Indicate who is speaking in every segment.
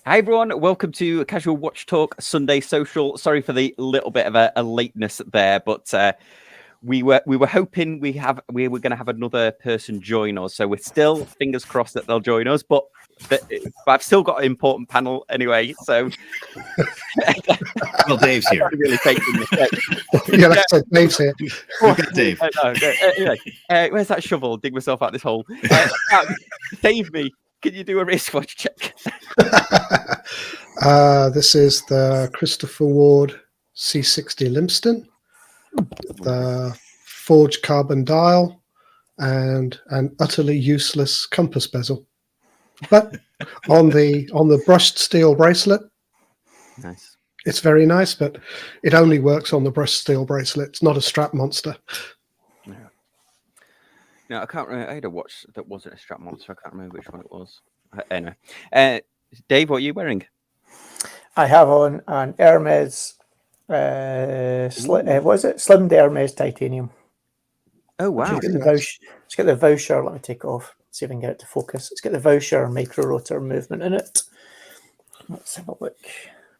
Speaker 1: Hi everyone, welcome to Casual Watch Talk Sunday Social. Sorry for the little bit of a lateness there, but we were hoping we were going to have another person join us, so we're still fingers crossed that they'll join us. But I've still got an important panel anyway, so
Speaker 2: well, Dave's here.
Speaker 1: Really taking this.
Speaker 3: Yeah, like I said, Dave's here.
Speaker 2: We've got Dave.
Speaker 1: Anyway, where's that shovel? Dig myself out this hole. Save me. Can you do a wristwatch check?
Speaker 3: This is the Christopher Ward C60 Limpston, the forged carbon dial, and an utterly useless compass bezel. But on the brushed steel bracelet,
Speaker 1: nice.
Speaker 3: It's very nice, but it only works on the brushed steel bracelet. It's not a strap monster.
Speaker 1: No, I can't remember. I had a watch that wasn't a strap monster. I can't remember which one it was. Anyway, Dave, what are you wearing?
Speaker 4: I have on an Hermes, what is it? Slimmed Hermes titanium.
Speaker 1: Oh, wow.
Speaker 4: It's got the voucher. Let me take it off. See if I can get it to focus. It's got the voucher micro rotor movement in it. Let's have a look.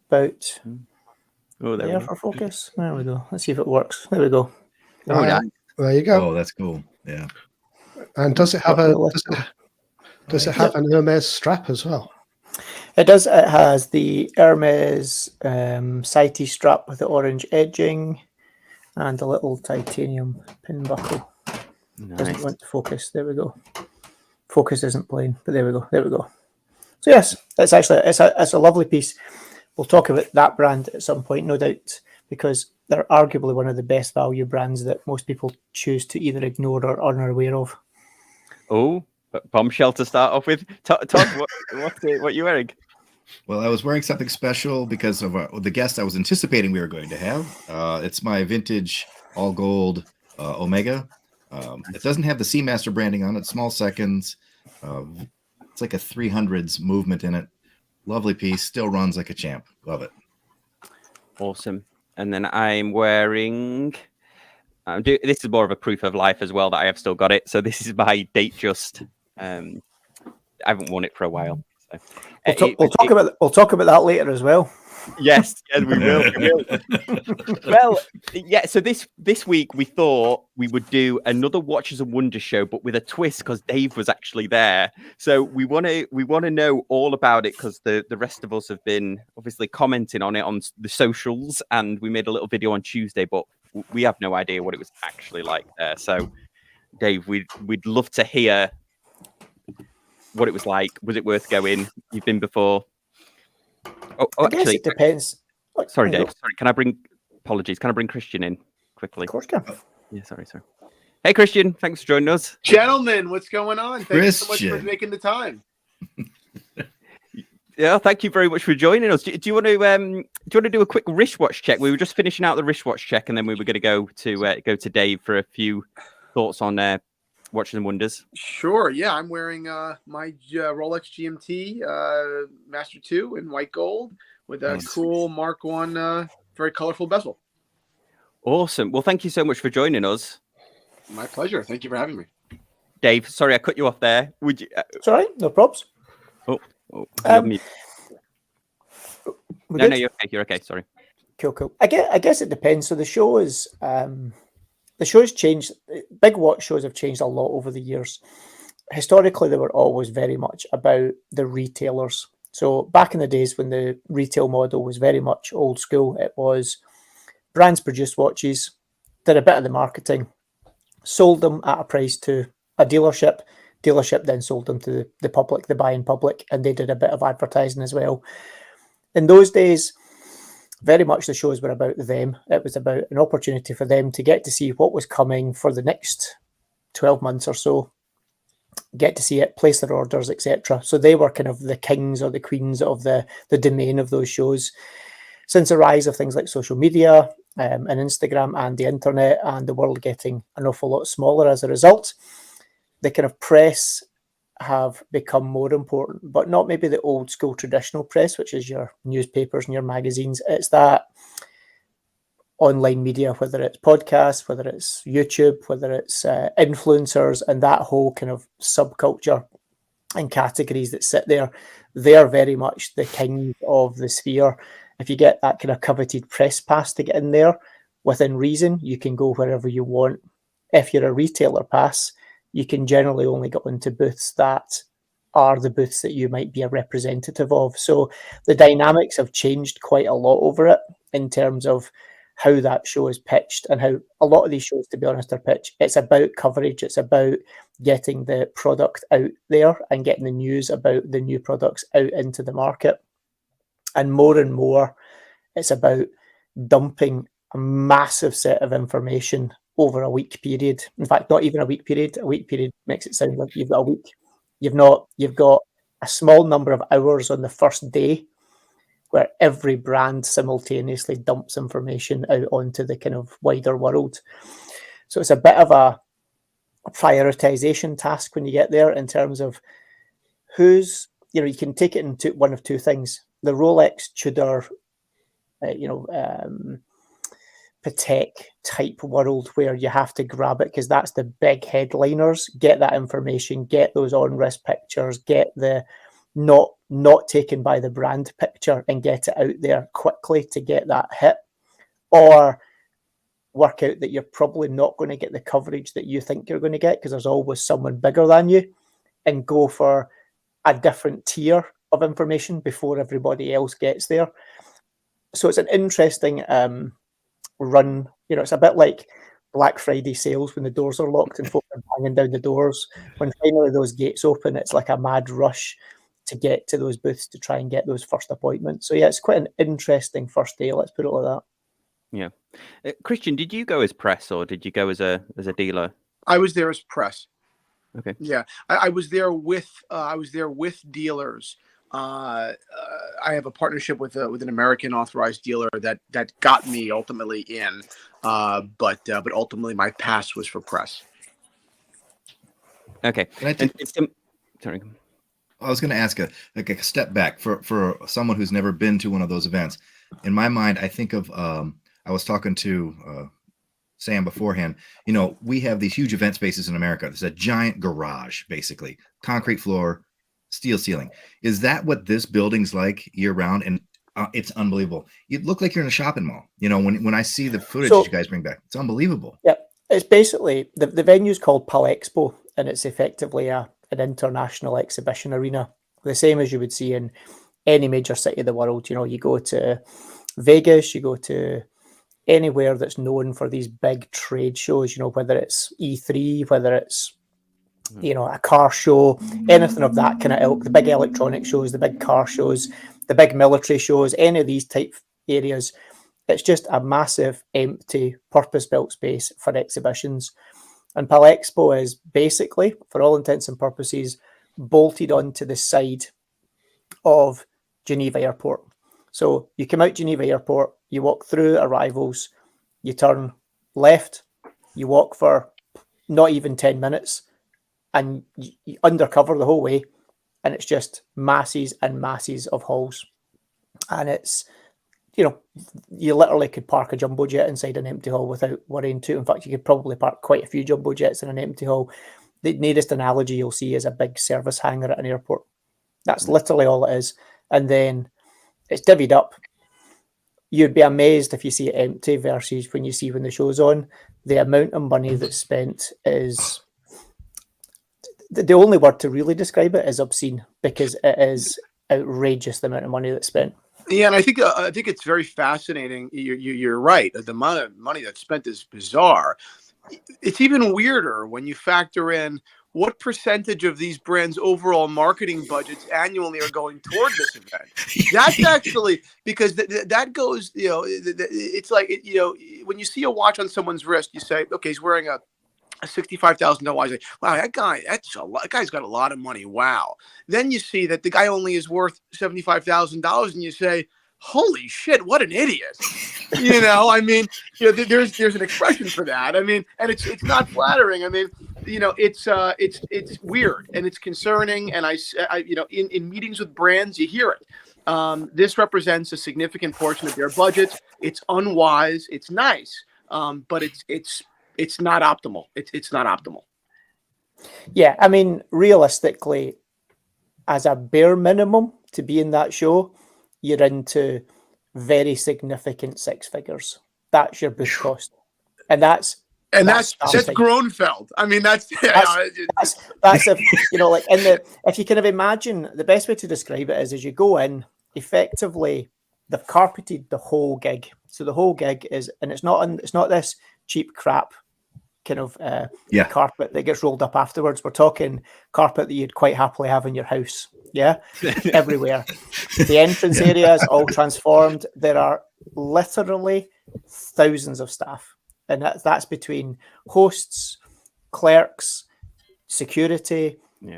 Speaker 4: About there for focus. There we go. Let's see if it works. There we go.
Speaker 3: Oh, yeah. There you go.
Speaker 2: Oh, that's cool. Yeah.
Speaker 3: And does it have does it have an Hermes strap as well?
Speaker 4: It does. It has the Hermes CITES strap with the orange edging and a little titanium pin buckle. Nice. Doesn't want to focus. There we go. Focus isn't playing, but there we go. There we go. So yes, it's actually it's a lovely piece. We'll talk about that brand at some point, no doubt, because they're arguably one of the best value brands that most people choose to either ignore or are unaware of.
Speaker 1: Oh, bombshell to start off with. Todd, what are you wearing?
Speaker 2: Well, I was wearing something special because of the guest I was anticipating we were going to have. It's my vintage all gold Omega. It doesn't have the Seamaster branding on it. Small seconds. It's like a 300s movement in it. Lovely piece. Still runs like a champ. Love it.
Speaker 1: Awesome. And then I'm wearing... this is more of a proof of life as well that I have still got it. So this is my Datejust. I haven't worn it for a while. So.
Speaker 4: We'll talk about that later as well.
Speaker 1: Yes, we will. Well, yeah. So this week we thought we would do another Watches and Wonders show, but with a twist because Dave was actually there. So we want to know all about it because the rest of us have been obviously commenting on it on the socials, and we made a little video on Tuesday, but we have no idea what it was actually like there. So, Dave, we'd love to hear what it was like. Was it worth going? You've been before. Oh, actually,
Speaker 4: it depends.
Speaker 1: Sorry, Dave. Sorry, can I bring Christian in quickly?
Speaker 4: Of course, can.
Speaker 1: Yeah, sorry. Hey, Christian, thanks for joining us.
Speaker 5: Gentlemen, what's going on? Thank you so much for making the time.
Speaker 1: Yeah, thank you very much for joining us. Do you want to do a quick wristwatch check? We were just finishing out the wristwatch check, and then we were going to go to Dave for a few thoughts on Watches and Wonders.
Speaker 5: Sure. Yeah, I'm wearing my Rolex GMT Master 2 in white gold with a cool Mark 1 very colorful bezel.
Speaker 1: Awesome. Well, thank you so much for joining us.
Speaker 5: My pleasure. Thank you for having me.
Speaker 1: Dave, sorry I cut you off there. Would you?
Speaker 4: Sorry, no props.
Speaker 1: Oh,
Speaker 4: no,
Speaker 1: you're okay. You're okay. Sorry.
Speaker 4: Cool. I guess it depends. So the show is the show's changed. Big watch shows have changed a lot over the years. Historically, they were always very much about the retailers. So back in the days when the retail model was very much old school, it was brands produced watches, did a bit of the marketing, sold them at a price to a dealership. Dealership then sold them to the public, the buying public, and they did a bit of advertising as well. In those days, very much the shows were about them. It was about an opportunity for them to get to see what was coming for the next 12 months or so, get to see it, place their orders, etc. So they were kind of the kings or the queens of the domain of those shows. Since the rise of things like social media and Instagram and the internet and the world getting an awful lot smaller as a result, the kind of press have become more important, but not maybe the old school traditional press, which is your newspapers and your magazines. It's that online media, whether it's podcasts, whether it's YouTube, whether it's influencers, and that whole kind of subculture and categories that sit there they're very much the kings of the sphere. If you get that kind of coveted press pass to get in there, within reason, you can go wherever you want. If you're a retailer pass, you can generally only get into booths that are the booths that you might be a representative of. So the dynamics have changed quite a lot over it in terms of how that show is pitched and how a lot of these shows, to be honest, are pitched. It's about coverage. It's about getting the product out there and getting the news about the new products out into the market. And more, it's about dumping a massive set of information over a week period. In fact, not even a week period. A week period makes it sound like you've got a week. You've got a small number of hours on the first day where every brand simultaneously dumps information out onto the kind of wider world. So it's a bit of a prioritization task when you get there in terms of who's, you can take it into one of two things. The Rolex Tudor, Patek type world where you have to grab it because that's the big headliners, get that information, get those on-wrist pictures, get the not taken by the brand picture and get it out there quickly to get that hit, or work out that you're probably not going to get the coverage that you think you're going to get because there's always someone bigger than you, and go for a different tier of information before everybody else gets there. So it's an interesting run. It's a bit like Black Friday sales when the doors are locked and folk are banging down the doors. When finally those gates open, it's like a mad rush to get to those booths to try and get those first appointments. So yeah, it's quite an interesting first day, let's put it like that.
Speaker 1: Yeah. Christian, did you go as press or did you go as a dealer?
Speaker 5: I was there as press.
Speaker 1: Okay.
Speaker 5: Yeah, I was there with dealers. I have a partnership with an American authorized dealer that got me ultimately in, but ultimately my pass was for press.
Speaker 1: Okay. Sorry.
Speaker 2: I was going to ask a step back for someone who's never been to one of those events. In my mind, I think of I was talking to Sam beforehand. We have these huge event spaces in America. There's a giant garage, basically, concrete floor, steel ceiling. Is that what this building's like year round? And it's unbelievable. You look like you're in a shopping mall. When I see the footage that you guys bring back, it's unbelievable.
Speaker 4: Yeah, it's basically the venue's called Expo, and it's effectively an international exhibition arena, the same as you would see in any major city of the world. You go to Vegas, you go to anywhere that's known for these big trade shows, whether it's E3, whether it's a car show, anything of that kind of ilk, the big electronic shows, the big car shows, the big military shows, any of these type areas. It's just a massive, empty, purpose-built space for exhibitions. And Expo is basically, for all intents and purposes, bolted onto the side of Geneva Airport. So you come out Geneva Airport, you walk through arrivals, you turn left, you walk for not even 10 minutes, and you undercover the whole way, and it's just masses and masses of halls. And it's, you literally could park a jumbo jet inside an empty hall without worrying too. In fact, you could probably park quite a few jumbo jets in an empty hall. The nearest analogy you'll see is a big service hangar at an airport. That's literally all it is. And then it's divvied up. You'd be amazed if you see it empty versus when the show's on. The amount of money that's spent is... The only word to really describe it is obscene, because it is outrageous, the amount of money that's spent.
Speaker 5: Yeah, and I think it's very fascinating. You're right. The amount of money that's spent is bizarre. It's even weirder when you factor in what percentage of these brands' overall marketing budgets annually are going toward this event. That's actually because that goes. It's like when you see a watch on someone's wrist, you say, okay, he's wearing a $65,000 watch. Like, wow, that guy's got a lot of money. Wow. Then you see that the guy only is worth $75,000, and you say, holy shit, what an idiot. I mean, there's an expression for that. I mean, and it's not flattering. I mean, it's weird and it's concerning. And I in meetings with brands, you hear it. This represents a significant portion of their budget. It's unwise. It's nice. But it's not optimal. It's not optimal.
Speaker 4: Yeah, I mean, realistically, as a bare minimum to be in that show, you're into very significant six figures. That's your booth cost, and that's starting.
Speaker 5: Groenfeld. I mean, that's
Speaker 4: if you know, like if you kind of imagine, the best way to describe it is as you go in, effectively they've carpeted the whole gig. So the whole gig is, and it's not this cheap crap kind of carpet that gets rolled up afterwards. We're talking carpet that you'd quite happily have in your house. Yeah, everywhere. The entrance area is all transformed. There are literally thousands of staff, and that's between hosts, clerks, security,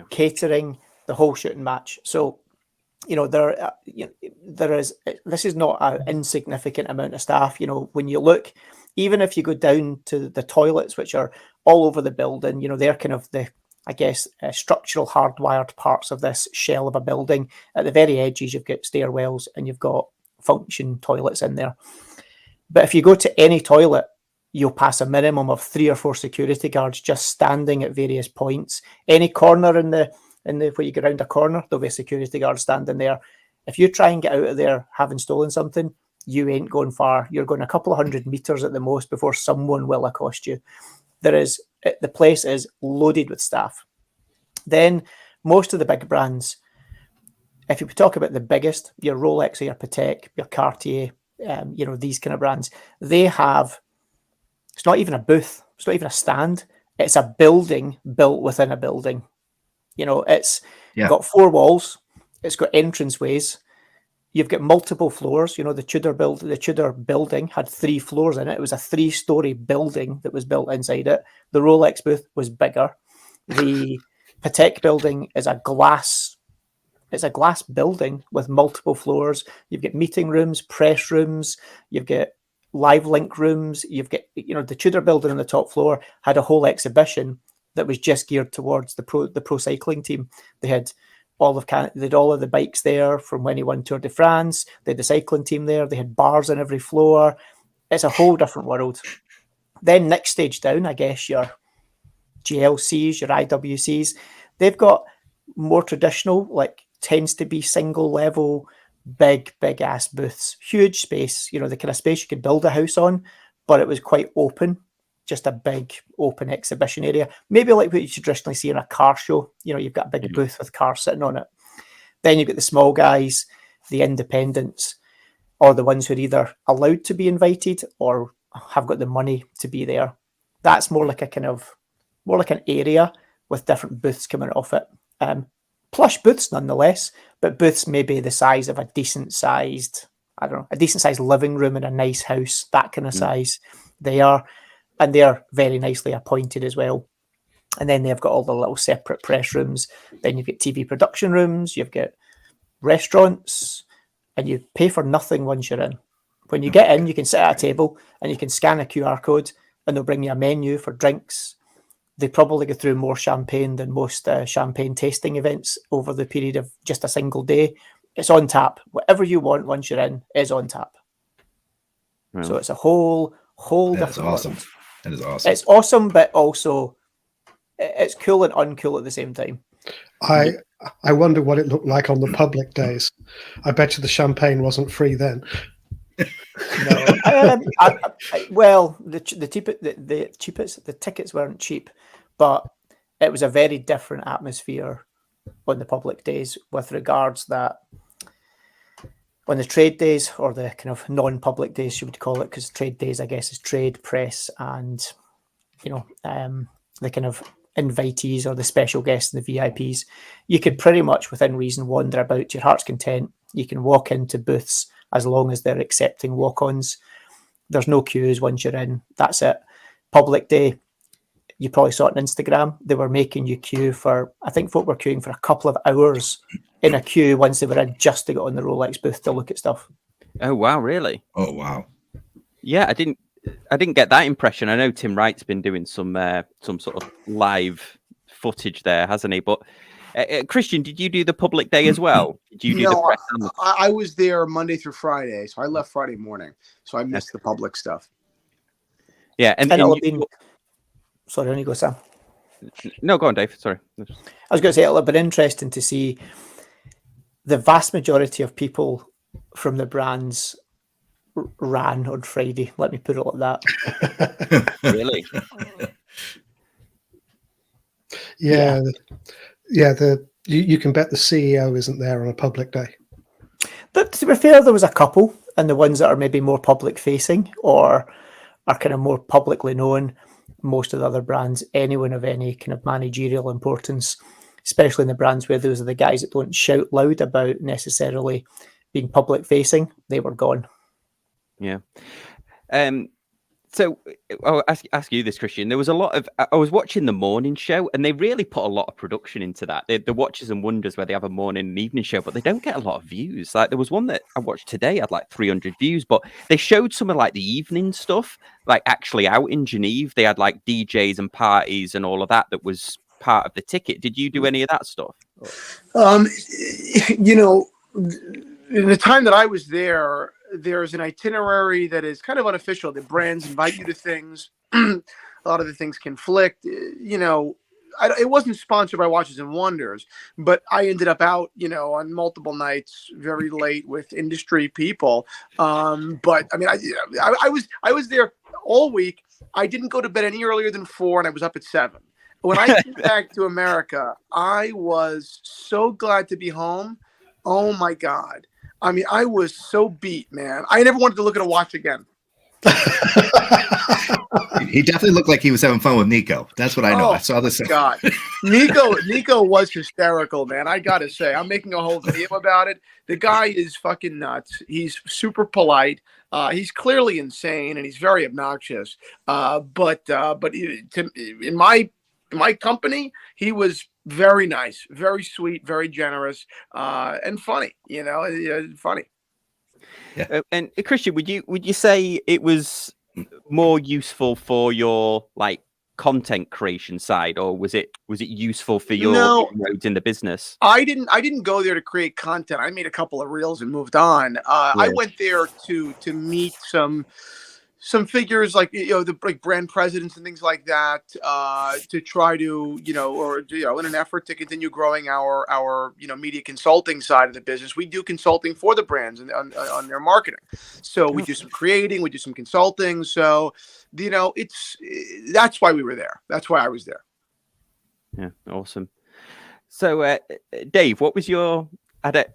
Speaker 4: catering, the whole shooting match. So, you know, this is not an insignificant amount of staff. You know, when you look, even if you go down to the toilets, which are all over the building, you know, they're kind of structural hardwired parts of this shell of a building. At the very edges, you've got stairwells and you've got function toilets in there. But if you go to any toilet, you'll pass a minimum of 3 or 4 security guards just standing at various points. Any corner in the where you get around a corner, there'll be a security guard standing there. If you try and get out of there having stolen something, you ain't going far. You're going a couple of 100 meters at the most before someone will accost you. The place is loaded with staff. Then most of the big brands, if you talk about the biggest, your Rolex or your Patek, your Cartier, you know, these kind of brands, they have, it's not even a booth, it's not even a stand, it's a building built within a building. You know, it's got 4 walls, it's got entranceways, you've got multiple floors. You know, the Tudor building had 3 floors in it. It was a 3-story building that was built inside it. The Rolex booth was bigger. The Patek building is a glass building with multiple floors. You've got meeting rooms, press rooms, you've got live link rooms, you've got, you know, the Tudor building on the top floor had a whole exhibition that was just geared towards the pro cycling team. They had all of the bikes there from when he won Tour de France. They had the cycling team there. They had bars on every floor. It's a whole different world. Then next stage down, I guess your GLCs, your IWCs, they've got more traditional, like tends to be single level, big ass booths, huge space, you know, the kind of space you could build a house on, but it was quite open, just a big open exhibition area, maybe like what you traditionally see in a car show. You know, you've got a big booth with cars sitting on it. Then you've got the small guys, the independents, or the ones who are either allowed to be invited or have got the money to be there. That's more like an area with different booths coming off it. Plush booths nonetheless, but booths maybe the size of a decent sized living room in a nice house, that kind of size they are. And they're very nicely appointed as well. And then they've got all the little separate press rooms. Then you've got TV production rooms, you've got restaurants, and you pay for nothing once you're in. When you get in, you can sit at a table and you can scan a QR code and they'll bring you a menu for drinks. They probably go through more champagne than most champagne tasting events over the period of just a single day. It's on tap. Whatever you want once you're in is on tap. Really? So it's a whole different
Speaker 2: awesome.
Speaker 4: world.
Speaker 2: That is awesome.
Speaker 4: It's awesome, but also it's cool and uncool at the same time.
Speaker 3: I wonder what it looked like on the public days. I bet you the champagne wasn't free then.
Speaker 4: No, well, the cheapest, the tickets weren't cheap, but it was a very different atmosphere on the public days with regards that on the trade days, or the kind of non-public days, you would call it, because trade days, I guess, is trade, press, and, you know, the kind of invitees or the special guests and the VIPs. You could pretty much, within reason, wander about to your heart's content. You can walk into booths as long as they're accepting walk-ons. There's no queues once you're in. That's it. Public day, you probably saw it on Instagram. They were making you queue for, I think folk were queuing for a couple of hours in a queue once they were in, just to get on the Rolex booth to look at stuff.
Speaker 1: Oh wow, really?
Speaker 2: Oh wow.
Speaker 1: Yeah, I didn't get that impression. I know Tim Wright's been doing some sort of live footage there, hasn't he? But Christian, did you do the public day as well? Did you do the press?
Speaker 5: I was there Monday through Friday, so I left Friday morning, so I missed the public stuff.
Speaker 1: Yeah, and
Speaker 4: sorry, on you go, Sam.
Speaker 1: No, go on, Dave. Sorry.
Speaker 4: I was going to say it'll have been interesting to see the vast majority of people from the brands ran on Friday. Let me put it like that.
Speaker 1: Really?
Speaker 3: Yeah. You can bet the CEO isn't there on a public day.
Speaker 4: But to be fair, there was a couple, and the ones that are maybe more public facing or are kind of more publicly known. Most of the other brands, anyone of any kind of managerial importance, especially in the brands where those are the guys that don't shout loud about necessarily being public facing, they were gone.
Speaker 1: Yeah. So I'll ask you this, Christian. There was a lot of, I was watching the morning show, and they really put a lot of production into that. The Watches and Wonders, where they have a morning and evening show, but they don't get a lot of views. Like, there was one that I watched today, had like 300 views, but they showed some of like the evening stuff, like actually out in Geneva. They had like DJs and parties and all of that was part of the ticket. Did you do any of that stuff?
Speaker 5: You know, in the time that I was there, there's an itinerary that is kind of unofficial. The brands invite you to things. A lot of the things conflict. You know, it wasn't sponsored by Watches and Wonders, but I ended up out, you know, on multiple nights, very late with industry people. But I mean, I was there all week. I didn't go to bed any earlier than 4, and I was up at 7. When I came back to America, I was so glad to be home. Oh my God. I mean, I was so beat, man. I never wanted to look at a watch again.
Speaker 2: He definitely looked like he was having fun with Nico. That's what I know.
Speaker 5: Oh,
Speaker 2: I saw this.
Speaker 5: God, Nico was hysterical, man. I gotta say, I'm making a whole video about it. The guy is fucking nuts. He's super polite. He's clearly insane, and he's very obnoxious. But in my company, he was very nice, very sweet, very generous, and funny. You know, funny.
Speaker 2: Yeah.
Speaker 1: And Christian, would you say it was more useful for your like content creation side, or was it useful for your inroads in the business?
Speaker 5: I didn't go there to create content. I made a couple of reels and moved on. I went there to meet some figures like, you know, the like brand presidents and things like that, to try to, you know, in an effort to continue growing our you know, media consulting side of the business. We do consulting for the brands and on their marketing. So we do some creating, we do some consulting. So, you know, that's why we were there. That's why I was there.
Speaker 1: Yeah, awesome. So, Dave, what was your I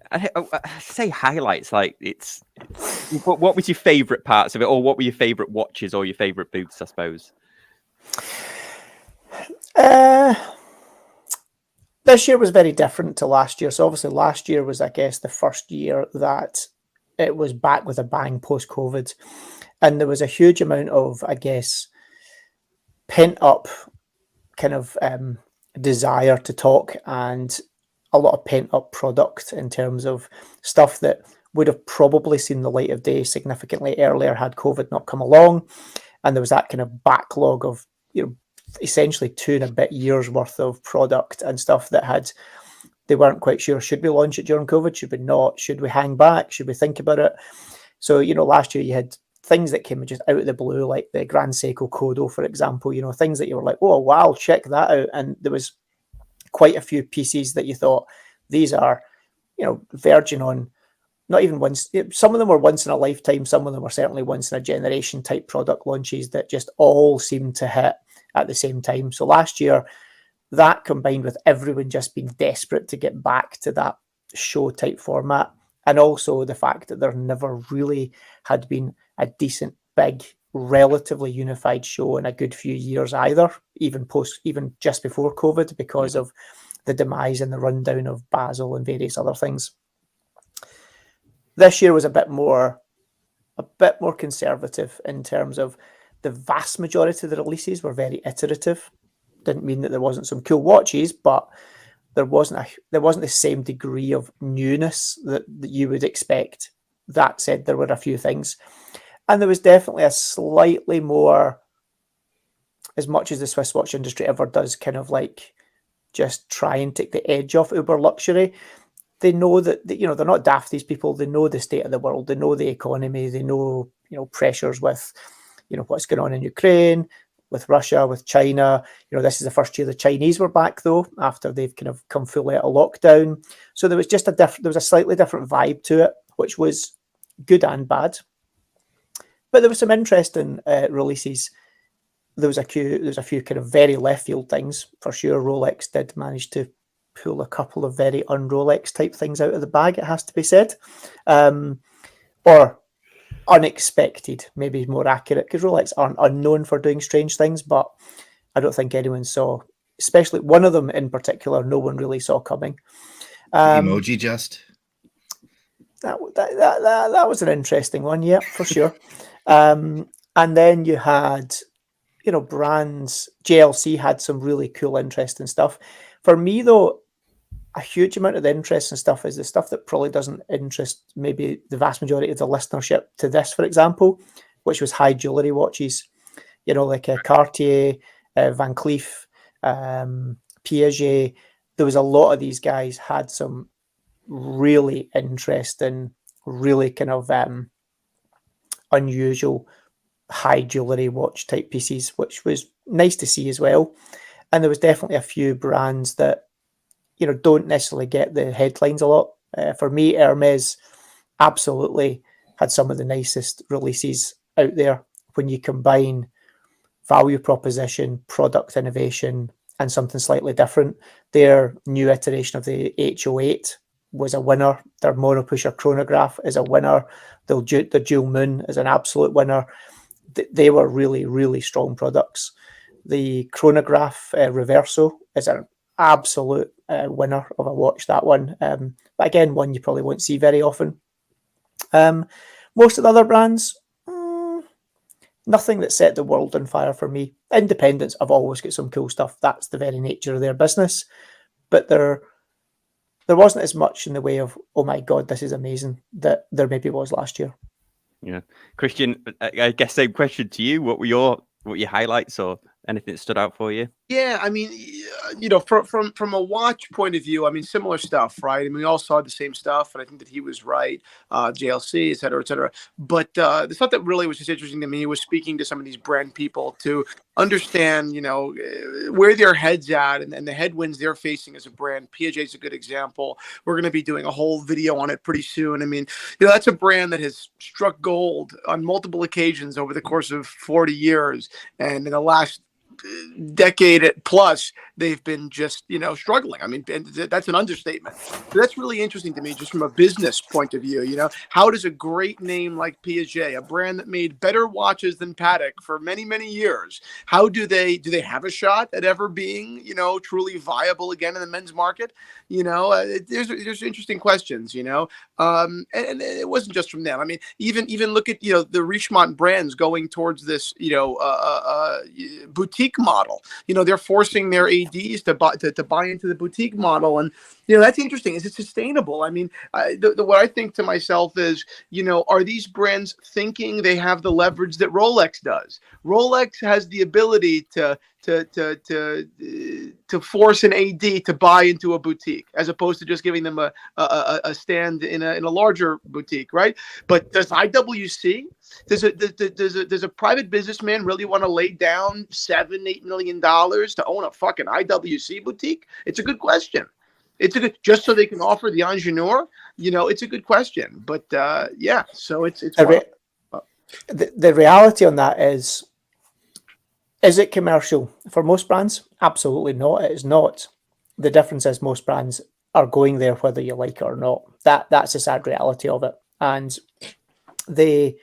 Speaker 1: say highlights, like what was your favorite parts of it, or what were your favorite watches or your favorite booths, I suppose?
Speaker 4: This year was very different to last year. So obviously last year was, I guess, the first year that it was back with a bang post-COVID, and there was a huge amount of, I guess, pent up kind of desire to talk, and a lot of pent up product in terms of stuff that would have probably seen the light of day significantly earlier had COVID not come along. And there was that kind of backlog of, you know, essentially 2 and a bit years worth of product and stuff that they weren't quite sure. Should we launch it during COVID? Should we not? Should we hang back? Should we think about it? So, you know, last year you had things that came just out of the blue, like the Grand Seiko Kodo, for example, you know, things that you were like, oh, wow, check that out. And there was quite a few pieces that you thought, these are, you know, verging on not even once. Some of them were once in a lifetime. Some of them were certainly once in a generation type product launches that just all seemed to hit at the same time. So last year, that combined with everyone just being desperate to get back to that show type format, and also the fact that there never really had been a decent, big, relatively unified show in a good few years either, even just before COVID, because of the demise and the rundown of Basel and various other things. This year was a bit more conservative in terms of the vast majority of the releases were very iterative. Didn't mean that there wasn't some cool watches, but there wasn't the same degree of newness that you would expect. That said, there were a few things. And there was definitely a slightly more, as much as the Swiss watch industry ever does, kind of like just try and take the edge off uber luxury. They know that, you know, they're not daft, these people. They know the state of the world. They know the economy. They know, you know, pressures with, you know, what's going on in Ukraine, with Russia, with China. This is the first year the Chinese were back, though, after they've kind of come fully out of lockdown. So there was just there was a slightly different vibe to it, which was good and bad. But there was some interesting releases. There was a few kind of very left field things for sure. Rolex did manage to pull a couple of very un-Rolex type things out of the bag, it has to be said, or unexpected, maybe more accurate, because Rolex aren't unknown for doing strange things, but I don't think anyone saw, especially one of them in particular, no one really saw coming.
Speaker 2: Emoji just.
Speaker 4: That was an interesting one, yeah, for sure. And then you had, brands. JLC had some really cool, interesting stuff. For me, though, a huge amount of the interesting stuff is the stuff that probably doesn't interest maybe the vast majority of the listenership to this, for example, which was high jewellery watches, like a Cartier, Van Cleef, Piaget. There was a lot of these guys had some really interesting, really kind of unusual high jewellery watch type pieces, which was nice to see as well. And there was definitely a few brands that don't necessarily get the headlines a lot. For me, Hermes absolutely had some of the nicest releases out there when you combine value proposition, product innovation, and something slightly different. Their new iteration of the H08 was a winner. Their monopusher chronograph is a winner. The Dual Moon is an absolute winner. They were really, really strong products. The chronograph Reverso is an absolute winner of a watch, that one. But again, one you probably won't see very often. Most of the other brands, nothing that set the world on fire for me. Independents have always got some cool stuff. That's the very nature of their business. But there wasn't as much in the way of, oh my God, this is amazing, that there maybe was last year.
Speaker 1: Yeah. Christian, I guess same question to you. What were your highlights or anything that stood out for you?
Speaker 5: Yeah, I mean, from a watch point of view, I mean, similar stuff, right? I mean, we all saw the same stuff, and I think that he was right, JLC, et cetera, et cetera. But the stuff that really was just interesting to me was speaking to some of these brand people to understand, where their head's at and the headwinds they're facing as a brand. Piaget is a good example. We're going to be doing a whole video on it pretty soon. I mean, that's a brand that has struck gold on multiple occasions over the course of 40 years, and in the last decade plus they've been just struggling. I mean, that's an understatement. So that's really interesting to me, just from a business point of view. How does a great name like Piaget, a brand that made better watches than Patek for many years, how do they have a shot at ever being truly viable again in the men's market? There's interesting questions. And it wasn't just from them. I mean, even look at the Richemont brands going towards this boutique model. They're forcing their ADs to buy into the boutique model, and that's interesting. Is it sustainable? I mean, what I think to myself is, are these brands thinking they have the leverage that Rolex does? Rolex has the ability to force an AD to buy into a boutique, as opposed to just giving them a stand in a larger boutique, right? But does IWC, does a private businessman really want to lay down $7-8 million to own a fucking IWC boutique? It's a good question. Just so they can offer the ingénieur, it's a good question. But yeah, so it's
Speaker 4: the reality on that is it commercial for most brands? Absolutely not. It is not. The difference is most brands are going there whether you like it or not. That's the sad reality of it. And they've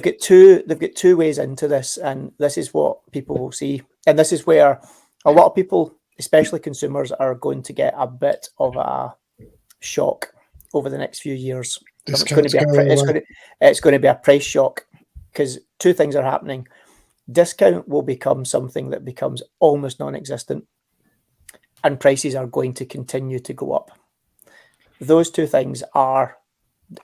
Speaker 4: got two ways into this, and this is what people will see. And this is where a lot of people, especially consumers, are going to get a bit of a shock over the next few years. It's going to be a price shock, because two things are happening. Discount will become something that becomes almost non-existent, and prices are going to continue to go up. Those two things are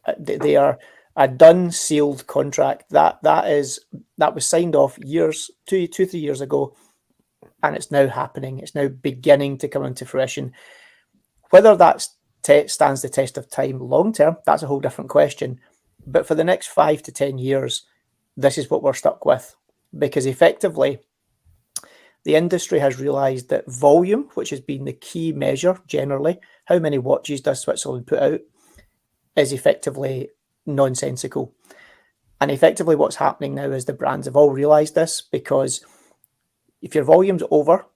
Speaker 4: a done, sealed contract that was signed off 2-3 years ago, and it's now happening. It's now beginning to come into fruition. Whether that stands the test of time long term, that's a whole different question. But for the next 5 to 10 years, this is what we're stuck with. because effectively the industry has realised that volume, which has been the key measure generally, how many watches does Switzerland put out, is effectively nonsensical. And effectively what's happening now is the brands have all realised this, because if your volume's over,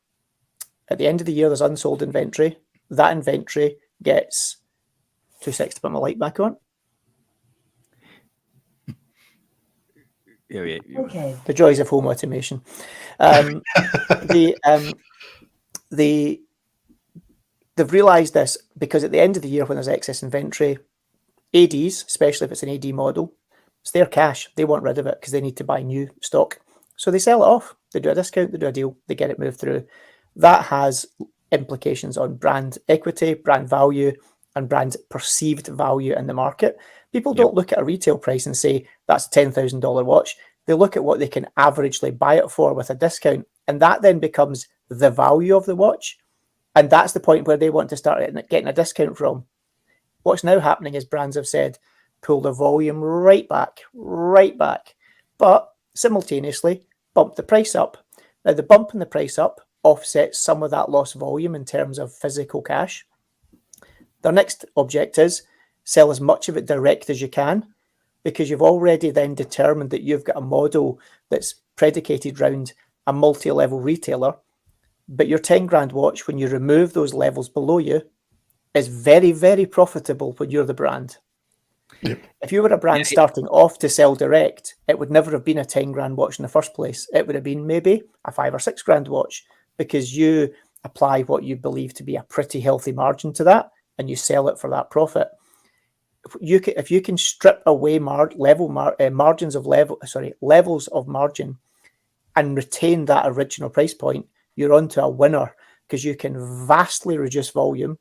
Speaker 4: at the end of the year there's unsold inventory. That inventory gets 2 seconds to put my light back on.
Speaker 6: Okay.
Speaker 4: The joys of home automation. They've realised this because at the end of the year when there's excess inventory, ADs, especially if it's an AD model, it's their cash. They want rid of it because they need to buy new stock. So they sell it off. They do a discount, they do a deal, they get it moved through. That has implications on brand equity, brand value, and brand perceived value in the market. People don't look at a retail price and say, that's a $10,000 watch. They look at what they can averagely buy it for with a discount. And that then becomes the value of the watch. And that's the point where they want to start getting a discount from. What's now happening is brands have said, pull the volume right back, but simultaneously bump the price up. Now, the bump in the price up offsets some of that lost volume in terms of physical cash. Their next object is sell as much of it direct as you can, because you've already then determined that you've got a model that's predicated around a multi-level retailer. But your 10 grand watch, when you remove those levels below you, is very, very profitable when you're the brand.
Speaker 3: Yep.
Speaker 4: If you were a brand starting off to sell direct, it would never have been a 10 grand watch in the first place. It would have been maybe a 5 or 6 grand watch, because you apply what you believe to be a pretty healthy margin to that and you sell it for that profit. If you can strip away levels of margin and retain that original price point, you're onto a winner, because you can vastly reduce volume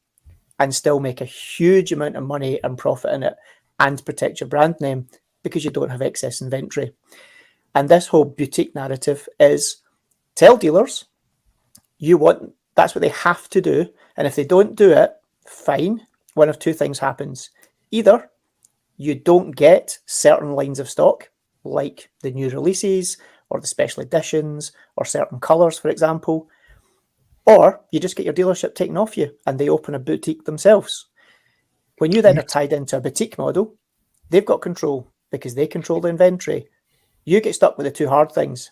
Speaker 4: and still make a huge amount of money and profit in it and protect your brand name because you don't have excess inventory. And this whole boutique narrative is tell dealers that's what they have to do. And if they don't do it, fine. One of two things happens. Either you don't get certain lines of stock, like the new releases or the special editions or certain colours, for example, or you just get your dealership taken off you and they open a boutique themselves. When you then are tied into a boutique model, they've got control because they control the inventory. You get stuck with the two hard things,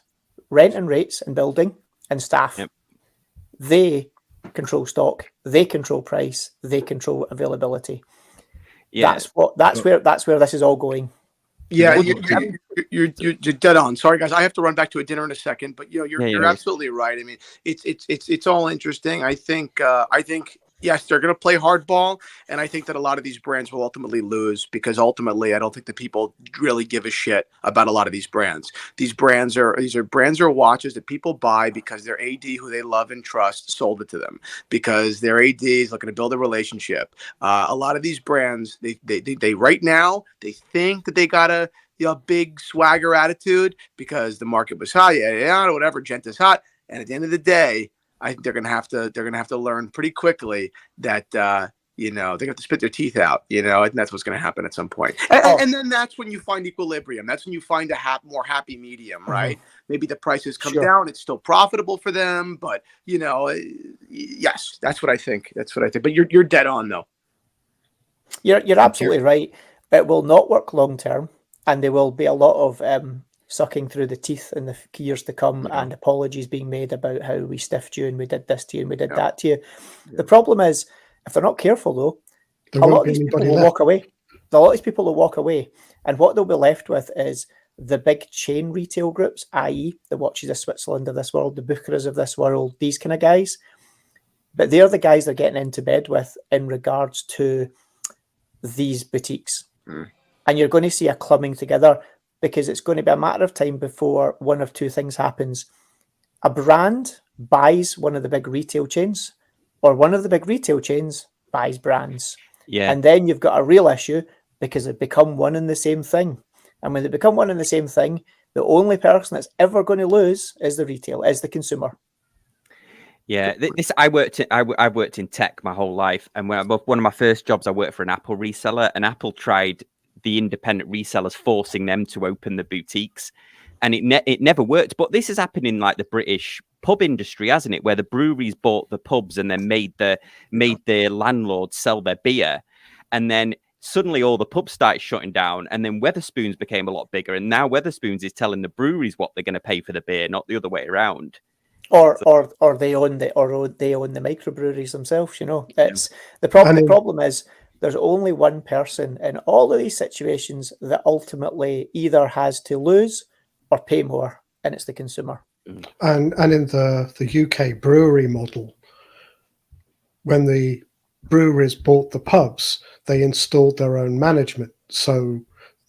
Speaker 4: rent and rates and building and staff.
Speaker 1: Yep.
Speaker 4: They control stock, they control price, they control availability.
Speaker 1: Yeah.
Speaker 4: That's where this is all going.
Speaker 5: Yeah, you're dead on. Sorry, guys, I have to run back to a dinner in a second, but you're absolutely right. I mean, it's all interesting. I think yes, they're going to play hardball, and I think that a lot of these brands will ultimately lose, because ultimately, I don't think the people really give a shit about a lot of these brands. These are brands or watches that people buy because their AD, who they love and trust, sold it to them, because their AD is looking to build a relationship. A lot of these brands, they right now they think that they got a big swagger attitude because the market was hot, whatever, gent is hot, and at the end of the day, I think they're gonna have to learn pretty quickly that they're gonna have to spit their teeth out, and that's what's gonna happen at some point. And then that's when you find equilibrium. That's when you find a more happy medium, right? Maybe the prices come down, it's still profitable for them, but yes, that's what I think. But you're dead on though.
Speaker 4: You're absolutely right. It will not work long term, and there will be a lot of sucking through the teeth in the years to come, and apologies being made about how we stiffed you and we did this to you and we did that to you. The problem is, if they're not careful though, a lot of these people will walk away. A lot of these people will walk away, and what they'll be left with is the big chain retail groups, i.e. the Watches of Switzerland of this world, the Bucheras of this world, these kind of guys. But they're the guys they're getting into bed with in regards to these boutiques. And you're going to see a clubbing together, because it's going to be a matter of time before one of two things happens. A brand buys one of the big retail chains, or one of the big retail chains buys brands. Yeah. And then you've got a real issue, because they become one and the same thing. And when they become one and the same thing, the only person that's ever going to lose is the consumer.
Speaker 1: Yeah, I've worked in tech my whole life, and one of my first jobs, I worked for an Apple reseller, and Apple tried the independent resellers, forcing them to open the boutiques. and it never worked. But this has happened in like the British pub industry, hasn't it? Where the breweries bought the pubs and then made the landlords sell their beer, and then suddenly all the pubs started shutting down, and then Wetherspoons became a lot bigger, and now Wetherspoons is telling the breweries what they're going to pay for the beer, not the other way around.
Speaker 4: Or they own the microbreweries themselves. You know, it's the problem. The problem is there's only one person in all of these situations that ultimately either has to lose or pay more, and it's the consumer.
Speaker 3: And in the UK brewery model, when the breweries bought the pubs, they installed their own management. So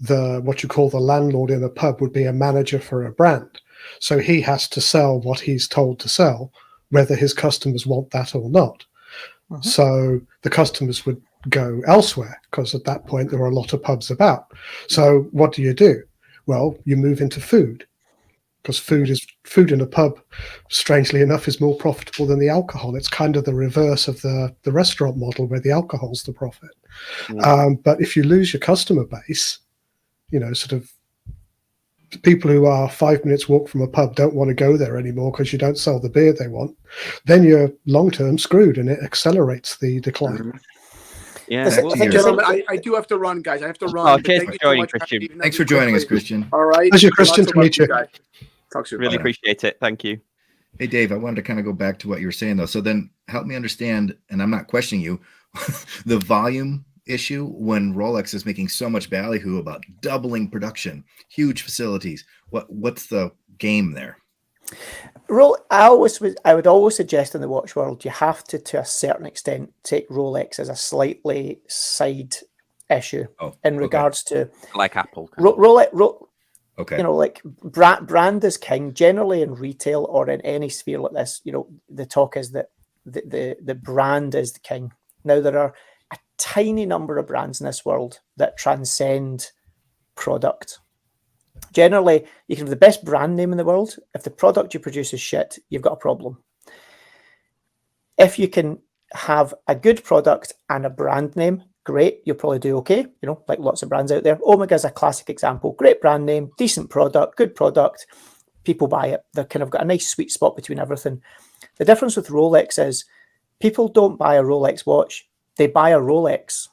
Speaker 3: what you call the landlord in a pub would be a manager for a brand. So he has to sell what he's told to sell, whether his customers want that or not. Mm-hmm. So the customers would go elsewhere because at that point there were a lot of pubs about. So what do? Well, you move into food, because food in a pub, strangely enough, is more profitable than the alcohol. It's kind of the reverse of the restaurant model where the alcohol's the profit. But if you lose your customer base, sort of the people who are 5 minutes walk from a pub don't want to go there anymore because you don't sell the beer they want, then you're long-term screwed, and it accelerates the decline.
Speaker 1: Yeah,
Speaker 5: gentlemen, I do have to run, guys. I have to run.
Speaker 1: Oh, cheers for joining, Christian.
Speaker 2: Thanks for joining us, Christian.
Speaker 5: All right.
Speaker 3: Pleasure, Christian, to meet you.
Speaker 5: Guys. Talk soon.
Speaker 1: Really appreciate it. Thank you.
Speaker 2: Hey, Dave, I wanted to kind of go back to what you were saying, though. So then help me understand, and I'm not questioning you, the volume issue when Rolex is making so much ballyhoo about doubling production, huge facilities. What's the game there?
Speaker 4: I would always suggest in the watch world you have to a certain extent take Rolex as a slightly side issue in regards to
Speaker 1: like Apple.
Speaker 4: Rolex.
Speaker 2: Okay.
Speaker 4: Like brand is king generally in retail or in any sphere like this. The talk is that the brand is the king. Now there are a tiny number of brands in this world that transcend product. Generally, you can have the best brand name in the world. If the product you produce is shit, you've got a problem. If you can have a good product and a brand name, great, you'll probably do okay. Like lots of brands out there. Omega is a classic example. Great brand name, decent product, good product. People buy it. They've kind of got a nice sweet spot between everything. The difference with Rolex is people don't buy a Rolex watch. They buy a Rolex.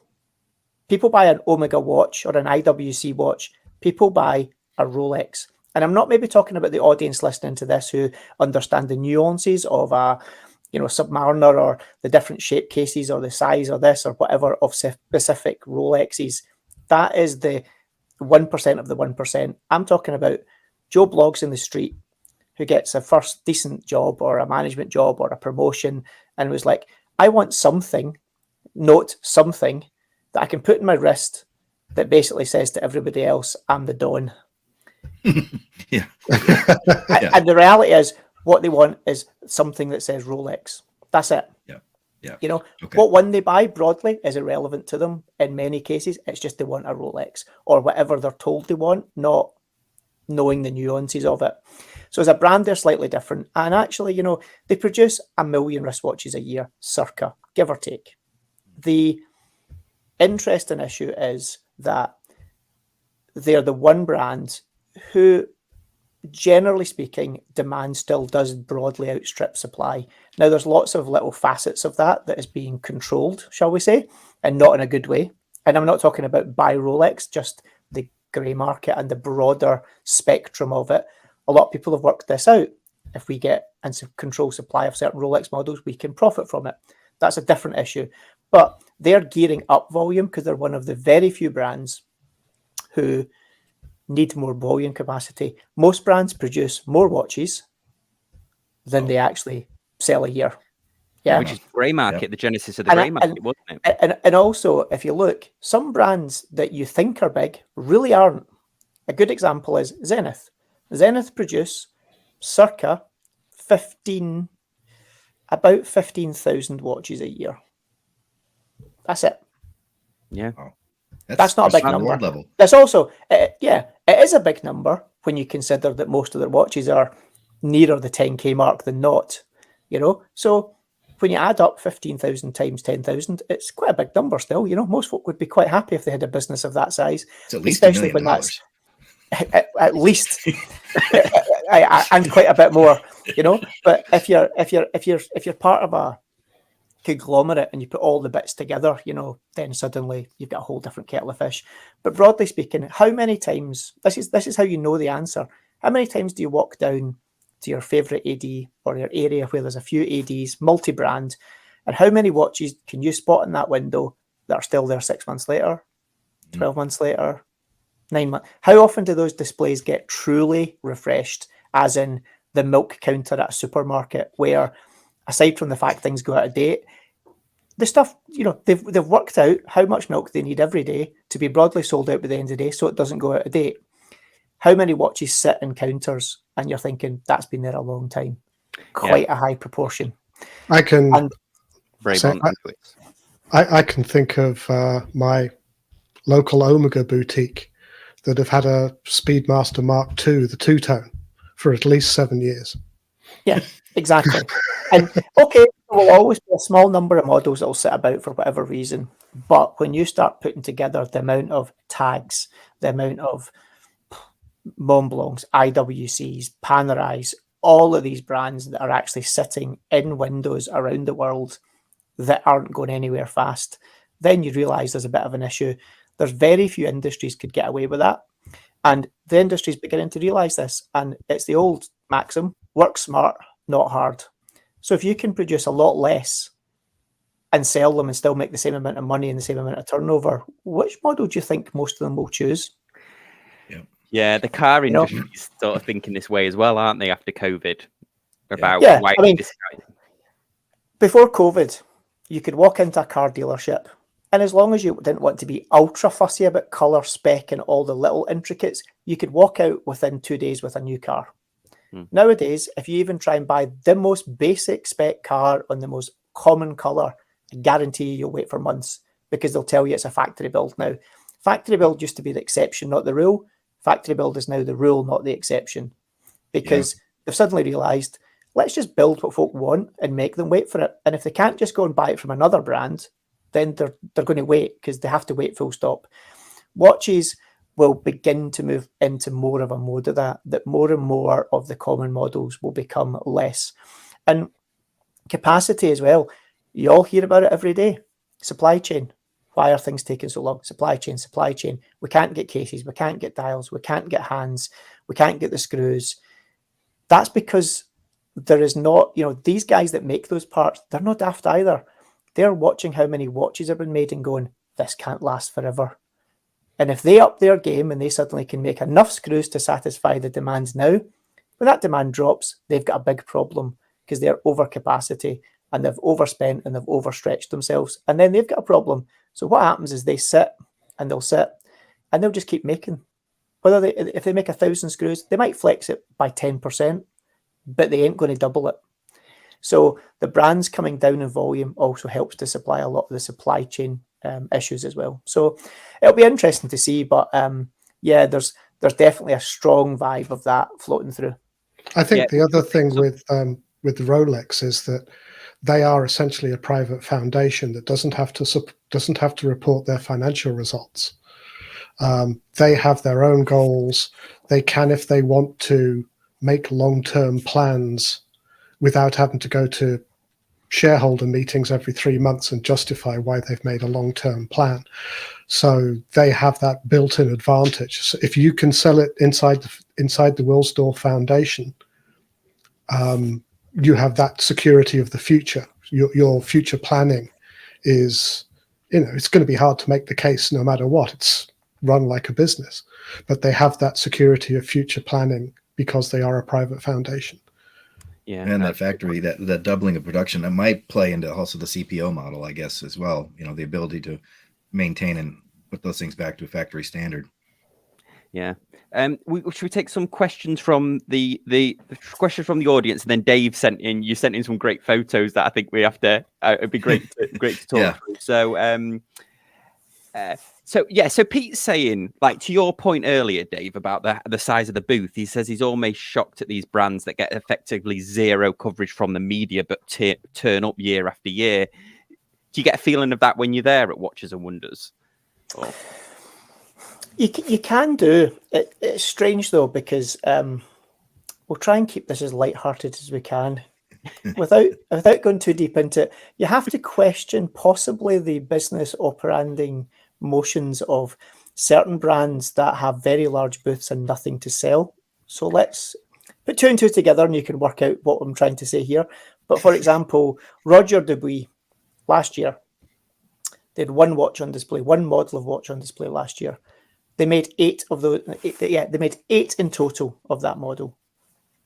Speaker 4: People buy an Omega watch or an IWC watch. People buy a Rolex. And I'm not maybe talking about the audience listening to this who understand the nuances of a Submariner or the different shape cases or the size or this or whatever of specific Rolexes. That is the 1% of the 1%. I'm talking about Joe Bloggs in the street who gets a first decent job or a management job or a promotion and was like, I want something that I can put in my wrist that basically says to everybody else, I'm the Don.
Speaker 2: Yeah.
Speaker 4: And the reality is what they want is something that says Rolex. That's it.
Speaker 2: Yeah.
Speaker 4: What one they buy broadly is irrelevant to them in many cases. It's just they want a Rolex or whatever they're told they want, not knowing the nuances of it. So as a brand, they're slightly different. And actually, they produce 1 million wristwatches a year, circa, give or take. The interesting issue is that they're the one brand who, generally speaking, demand still does broadly outstrip supply. Now, there's lots of little facets of that is being controlled, shall we say, and not in a good way. And I'm not talking about buy Rolex, just the grey market and the broader spectrum of it. A lot of people have worked this out. If we get and control supply of certain Rolex models, we can profit from it. That's a different issue. But they're gearing up volume because they're one of the very few brands who need more volume capacity. Most brands produce more watches than they actually sell a year. Yeah,
Speaker 1: which is the grey market, the genesis of the grey market, wasn't
Speaker 4: it? And also, if you look, some brands that you think are big really aren't. A good example is Zenith. Zenith produce circa about 15,000 watches a year. That's it.
Speaker 1: Yeah.
Speaker 2: Wow.
Speaker 4: That's not a big number.
Speaker 2: Level.
Speaker 4: That's also, it is a big number when you consider that most of their watches are nearer the 10K mark than not, So when you add up 15,000 times 10,000, it's quite a big number still. Most folk would be quite happy if they had a business of that size.
Speaker 2: It's at least
Speaker 4: especially
Speaker 2: $1
Speaker 4: when
Speaker 2: million.
Speaker 4: at least, and quite a bit more, you know. But if you're part of a conglomerate and you put all the bits together, you know, then suddenly you've got a whole different kettle of fish. But broadly speaking, how many times, this is how you know the answer. How many times do you walk down to your favorite AD or your area where there's a few ADs, multi-brand, and how many watches can you spot in that window that are still there 6 months later, 12 months later, 9 months? How often do those displays get truly refreshed, as in the milk counter at a supermarket, where aside from the fact things go out of date, the stuff, you know, they've worked out how much milk they need every day to be broadly sold out by the end of the day so it doesn't go out of date. How many watches sit in counters and you're thinking that's been there a long time? Quite a high proportion.
Speaker 3: I can I can think of my local Omega boutique that have had a Speedmaster Mark II, the two-tone, for at least 7 years.
Speaker 4: Yeah, exactly. And okay, there will always be a small number of models that will sit about for whatever reason. But when you start putting together the amount of tags, the amount of Mont Blancs, IWCs, Panerais, all of these brands that are actually sitting in windows around the world that aren't going anywhere fast, then you realise there's a bit of an issue. There's very few industries could get away with that. And the industry's beginning to realise this. And it's the old maxim, work smart, not hard. So if you can produce a lot less and sell them and still make the same amount of money and the same amount of turnover, which model do you think most of them will choose?
Speaker 1: Yeah, the car industry is sort of thinking this way as well, aren't they, after COVID? About
Speaker 4: why I mean, before COVID, you could walk into a car dealership, and as long as you didn't want to be ultra fussy about colour, spec, and all the little intricates, you could walk out within 2 days with a new car. Nowadays, if you even try and buy the most basic spec car on the most common colour, I guarantee you'll wait for months because they'll tell you it's a factory build now. Factory build used to be the exception, not the rule. Factory build is now the rule, not the exception, because they've suddenly realised, let's just build what folk want and make them wait for it. And if they can't just go and buy it from another brand, then they're going to wait because they have to wait full stop. Watches will begin to move into more of a mode of that more and more of the common models will become less. And capacity as well. You all hear about it every day. Supply chain. Why are things taking so long? Supply chain. We can't get cases. We can't get dials. We can't get hands. We can't get the screws. That's because there is not, you know, these guys that make those parts, they're not daft either. They're watching how many watches have been made and going, this can't last forever. And if they up their game and they suddenly can make enough screws to satisfy the demands now, when that demand drops, they've got a big problem because they're over capacity and they've overspent and they've overstretched themselves. And then they've got a problem. So what happens is they sit and they'll just keep making. If they make 1,000 screws, they might flex it by 10%, but they ain't going to double it. So the brands coming down in volume also helps to supply a lot of the supply chain issues as well. So it'll be interesting to see, but there's definitely a strong vibe of that floating through.
Speaker 3: I think the other thing with the Rolex is that they are essentially a private foundation that doesn't have to report their financial results. They have their own goals. They can, if they want to, make long-term plans without having to go to shareholder meetings every 3 months and justify why they've made a long-term plan. So they have that built-in advantage. So if you can sell it inside the Wilsdorf Foundation, you have that security of the future. Your future planning is, it's going to be hard to make the case no matter what. It's run like a business, but they have that security of future planning because they are a private foundation.
Speaker 2: Yeah, and that factory, that doubling of production, that might play into also the CPO model, I guess, as well. The ability to maintain and put those things back to a factory standard. Yeah.
Speaker 1: Should we take some questions from the questions from the audience, and then Dave sent in some great photos that I think we have to. It'd be great to talk through. So Pete's saying, like, to your point earlier, Dave, about the size of the booth, he says he's almost shocked at these brands that get effectively zero coverage from the media, but turn up year after year. Do you get a feeling of that when you're there at Watches and Wonders?
Speaker 4: You can do it. It's strange though, because we'll try and keep this as light-hearted as we can, without going too deep into it. You have to question possibly the business operating motions of certain brands that have very large booths and nothing to sell. So let's put two and two together, and you can work out what I'm trying to say here. But for example, Roger Dubuis last year, they had one watch on display, one model of watch on display last year. They made 8 of those. They made 8 in total of that model.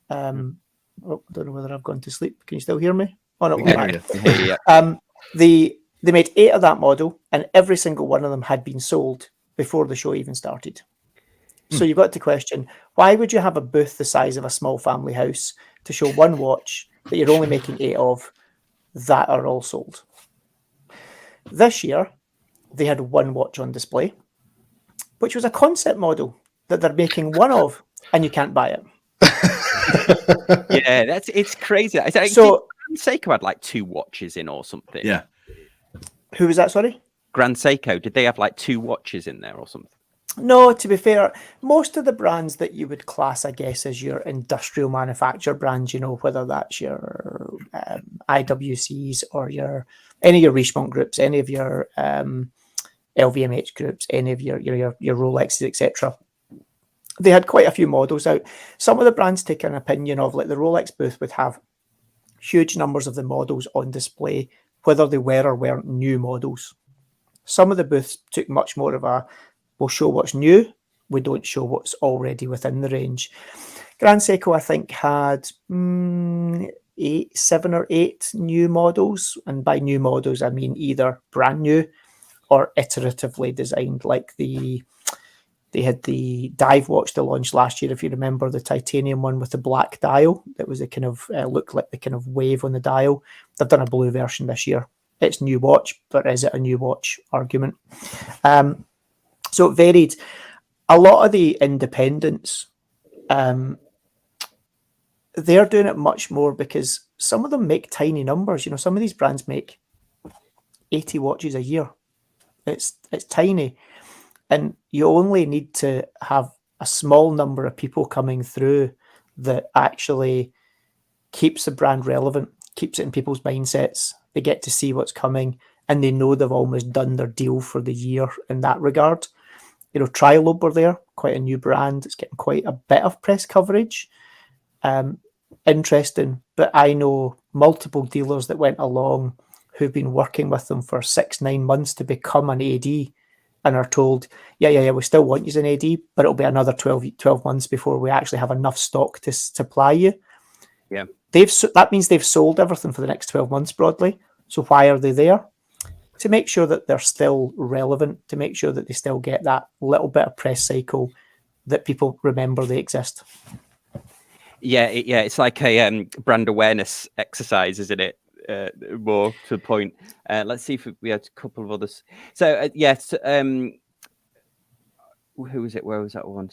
Speaker 4: I don't know whether I've gone to sleep. Can you still hear me? Oh no, we're back. They made 8 of that model, and every single one of them had been sold before the show even started. So you've got to question, why would you have a booth the size of a small family house to show one watch that you're only making 8 of that are all sold? This year, they had one watch on display, which was a concept model that they're making one of, and you can't buy it.
Speaker 1: Yeah, it's crazy.
Speaker 4: So
Speaker 1: Grand Seiko had like 2 watches in or something.
Speaker 2: Yeah.
Speaker 4: Who was that, sorry?
Speaker 1: Grand Seiko, did they have like 2 watches in there or something?
Speaker 4: No, to be fair, most of the brands that you would class, I guess, as your industrial manufacturer brands, whether that's your IWCs or any of your Richemont groups, any of your LVMH groups, any of your Rolexes, etc. They had quite a few models out. Some of the brands take an opinion of, like the Rolex booth would have huge numbers of the models on display, whether they were or weren't new models. Some of the booths took much more of a, we'll show what's new, we don't show what's already within the range. Grand Seiko, I think, had 7 or 8 new models, and by new models I mean either brand new or iteratively designed. Like they had the dive watch they launched last year, if you remember, the titanium one with the black dial. That was a kind of looked like the kind of wave on the dial. They've done a blue version this year. It's new watch, but is it a new watch argument? So it varied. A lot of the independents, they're doing it much more because some of them make tiny numbers. Some of these brands make 80 watches a year. It's tiny. And you only need to have a small number of people coming through that actually keeps the brand relevant, keeps it in people's mindsets. They get to see what's coming, and they know they've almost done their deal for the year in that regard. Trilobe were there, quite a new brand. It's getting quite a bit of press coverage. Interesting, but I know multiple dealers that went along who've been working with them for 6-9 months to become an AD and are told, yeah, we still want you as an AD, but it'll be another 12 months before we actually have enough stock to supply you.
Speaker 1: Yeah.
Speaker 4: That means they've sold everything for the next 12 months broadly. So why are they there? To make sure that they're still relevant, to make sure that they still get that little bit of press cycle that people remember they exist.
Speaker 1: Yeah, it's like a brand awareness exercise, isn't it? More to the point. Let's see if we had a couple of others. So yes, who was it? Where was that one?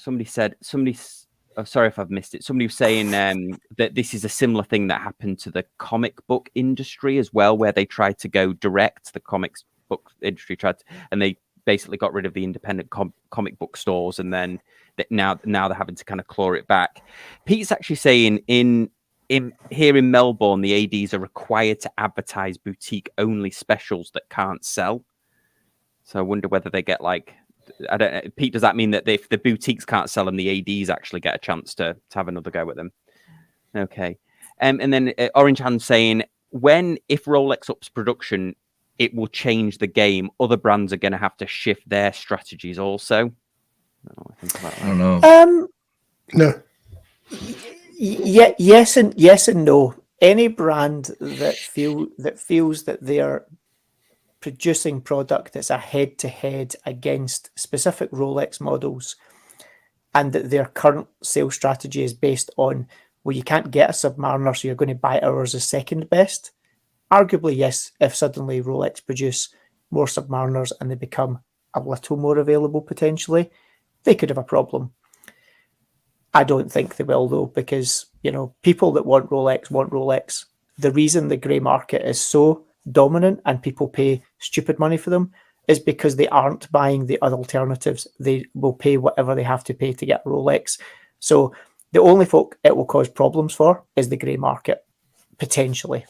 Speaker 1: Oh, sorry if I've missed it. Somebody was saying that this is a similar thing that happened to the comic book industry as well, where they tried to go direct. The comics book industry and they basically got rid of the independent comic book stores, and then now they're having to kind of claw it back. Pete's actually saying here in Melbourne, the ADs are required to advertise boutique only specials that can't sell. So I wonder whether they get like, I don't know, Pete, does that mean that if the boutiques can't sell them, the ADs actually get a chance to have another go at them? Okay. And then Orange Hand saying, if Rolex ups production, it will change the game. Other brands are going to have to shift their strategies also.
Speaker 2: I don't know.
Speaker 3: No.
Speaker 4: Yes and no. Any brand that feels that they are producing product that's a head-to-head against specific Rolex models, and that their current sales strategy is based on, well, you can't get a Submariner, so you're going to buy ours as second best. Arguably, yes, if suddenly Rolex produce more Submariners and they become a little more available potentially, they could have a problem. I don't think they will, though, because people that want Rolex. The reason the grey market is so dominant and people pay stupid money for them is because they aren't buying the other alternatives. They will pay whatever they have to pay to get Rolex. So the only folk it will cause problems for is the grey market, potentially.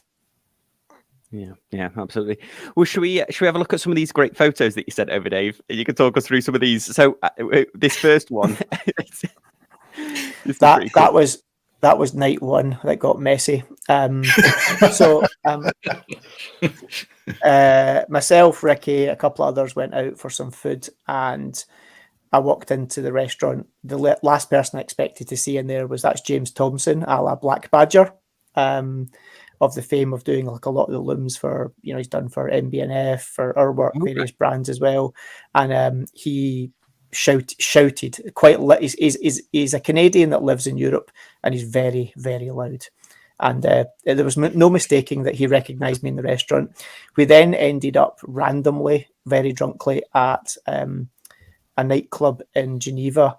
Speaker 1: Yeah, absolutely. Well, should we have a look at some of these great photos that you sent over, Dave? You can talk us through some of these. So this first one,
Speaker 4: that was night one that got messy. Myself, Ricky, a couple of others went out for some food, and I walked into the restaurant. The last person I expected to see in there that's James Thompson, a la Black Badger, of the fame of doing like a lot of the looms for, he's done for MB&F, for our work, various brands as well. And he shouted quite. He's a Canadian that lives in Europe, and he's very, very loud. And there was no mistaking that he recognised me in the restaurant. We then ended up randomly, very drunkly, at a nightclub in Geneva,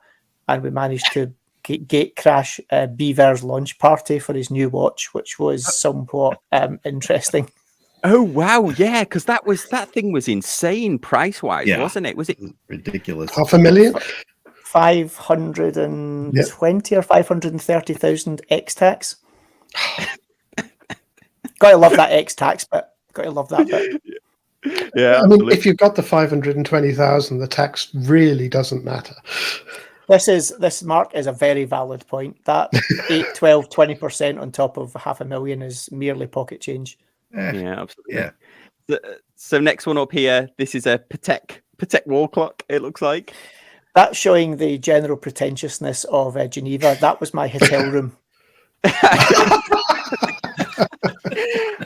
Speaker 4: and we managed to gate crash Beaver's launch party for his new watch, which was somewhat interesting.
Speaker 1: Oh wow, yeah, because that thing was insane price wise, wasn't it? Was it
Speaker 2: ridiculous?
Speaker 3: $500,000,
Speaker 4: 520 or 530,000 ex tax. Gotta love that ex tax bit. Gotta love that bit.
Speaker 1: Yeah,
Speaker 3: I mean, if you've got the 520,000, the tax really doesn't matter.
Speaker 4: This Mark is a very valid point. That 8, 12, 20% on top of $500,000 is merely pocket change.
Speaker 1: Yeah, absolutely.
Speaker 2: Yeah.
Speaker 1: So next one up here, this is a Patek wall clock. It looks like
Speaker 4: that's showing the general pretentiousness of Geneva. That was my hotel room.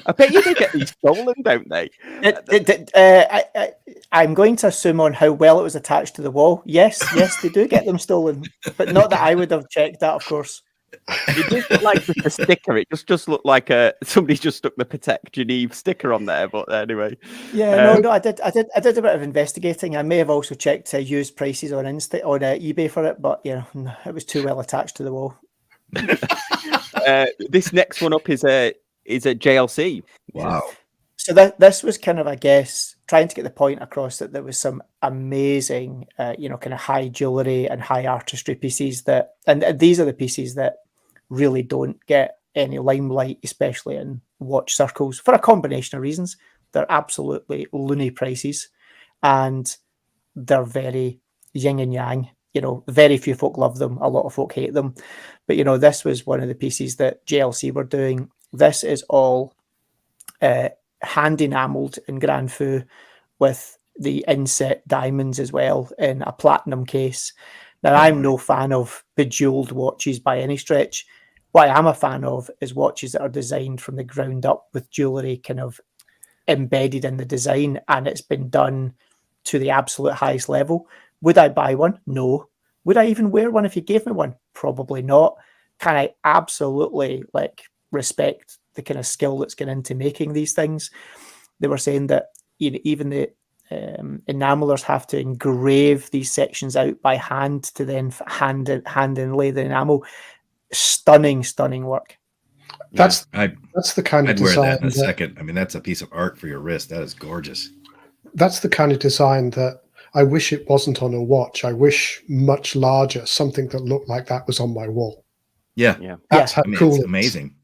Speaker 1: I bet you they get these stolen, don't they?
Speaker 4: I'm going to assume on how well it was attached to the wall. Yes, they do get them stolen, but not that I would have checked that, of course.
Speaker 1: It just looked like a sticker. It just looked like somebody just stuck the Patek Geneva sticker on there. But anyway,
Speaker 4: no, I did a bit of investigating. I may have also checked used prices on eBay for it, but it was too well attached to the wall.
Speaker 1: This next one up is a JLC.
Speaker 2: Wow.
Speaker 4: So this was kind of, I guess, trying to get the point across that there was some amazing, kind of high jewelry and high artistry pieces and these are the pieces that really don't get any limelight, especially in watch circles, for a combination of reasons. They're absolutely loony prices, and they're very yin and yang. Very few folk love them. A lot of folk hate them. But, this was one of the pieces that JLC were doing. This is all hand enameled in Grand Fou with the inset diamonds as well in a platinum case. Now, I'm no fan of bejeweled watches by any stretch. What I am a fan of is watches that are designed from the ground up with jewellery kind of embedded in the design, and it's been done to the absolute highest level. Would I buy one? No. Would I even wear one if you gave me one? Probably not. Can I absolutely respect the kind of skill that's gone into making these things? They were saying that even the enamelers have to engrave these sections out by hand to then hand inlay the enamel. Stunning work.
Speaker 3: That's the kind of design.
Speaker 2: I'd wear that in a second. I mean, that's a piece of art for your wrist. That is gorgeous.
Speaker 3: That's the kind of design that I wish it wasn't on a watch. I wish much larger, something that looked like that was on my wall.
Speaker 2: Yeah.
Speaker 3: That's how cool
Speaker 2: it's amazing.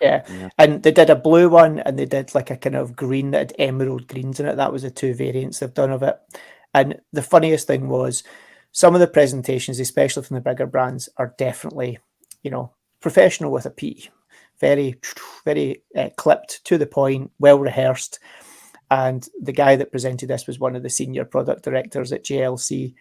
Speaker 4: Yeah, and they did a blue one, and they did like a kind of green that had emerald greens in it. That was the two variants they've done of it. And the funniest thing was some of the presentations, especially from the bigger brands, are definitely, professional with a P. Very, very clipped, to the point, well rehearsed. And the guy that presented this was one of the senior product directors at JLC,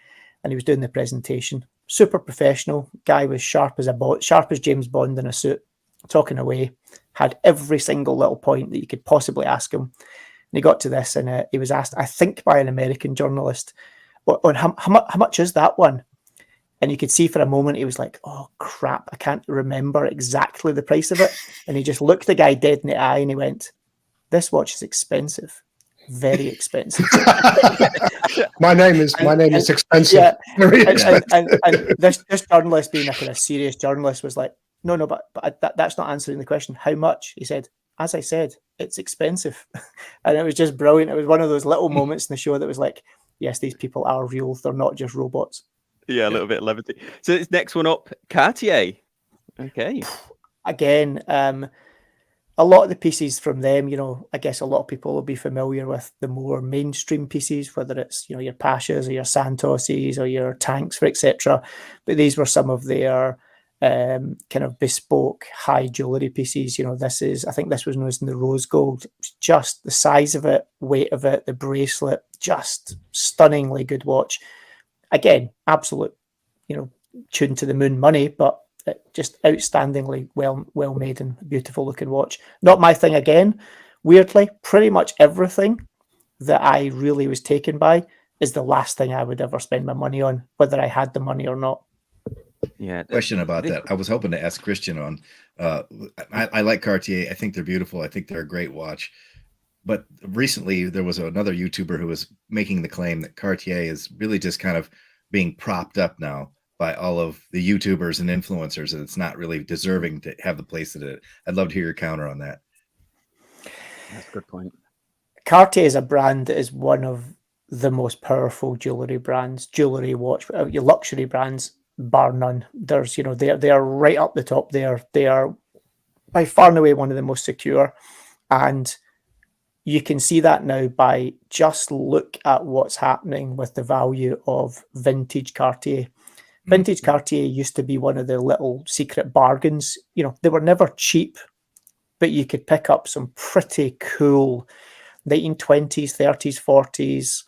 Speaker 4: and he was doing the presentation. Super professional. Guy was sharp as James Bond in a suit, talking away, had every single little point that you could possibly ask him. And he got to this, and he was asked, I think by an American journalist, on how much is that one? And you could see for a moment he was like, oh crap, I can't remember exactly the price of it. And he just looked the guy dead in the eye and he went, this watch is expensive. Very expensive.
Speaker 3: My name is expensive.
Speaker 4: Yeah.
Speaker 3: Very expensive.
Speaker 4: And this journalist, being a kind of serious journalist, was like, no, but that's not answering the question. How much? He said, as I said, it's expensive. And it was just brilliant. It was one of those little moments in the show that was like, yes, these people are real. They're not just robots.
Speaker 1: Yeah, a little bit of levity. So this next one up, Cartier. Okay.
Speaker 4: Again, a lot of the pieces from them, I guess a lot of people will be familiar with the more mainstream pieces, whether it's, your Pashas or your Santoses or your Tanks, etc. But these were some of their kind of bespoke high jewellery pieces. I think this was known as in the rose gold. Just the size of it, weight of it, the bracelet, just stunningly good watch. Again, absolute, tuned to the moon money, but just outstandingly well made and beautiful looking watch. Not my thing again. Weirdly, pretty much everything that I really was taken by is the last thing I would ever spend my money on, whether I had the money or not.
Speaker 1: Yeah.
Speaker 2: Question about that. I was hoping to ask Christian on. I like Cartier. I think they're beautiful. I think they're a great watch. But recently there was another YouTuber who was making the claim that Cartier is really just kind of being propped up now by all of the YouTubers and influencers, and it's not really deserving to have the place that it. I'd love to hear your counter on that.
Speaker 1: That's a good point.
Speaker 4: Cartier is a brand that is one of the most powerful jewellery your luxury brands, bar none. There's, they are right up the top there. They are by far and away one of the most secure. And you can see that now by just look at what's happening with the value of vintage Cartier. Vintage Cartier used to be one of the little secret bargains. They were never cheap, but you could pick up some pretty cool 1920s, 30s, 40s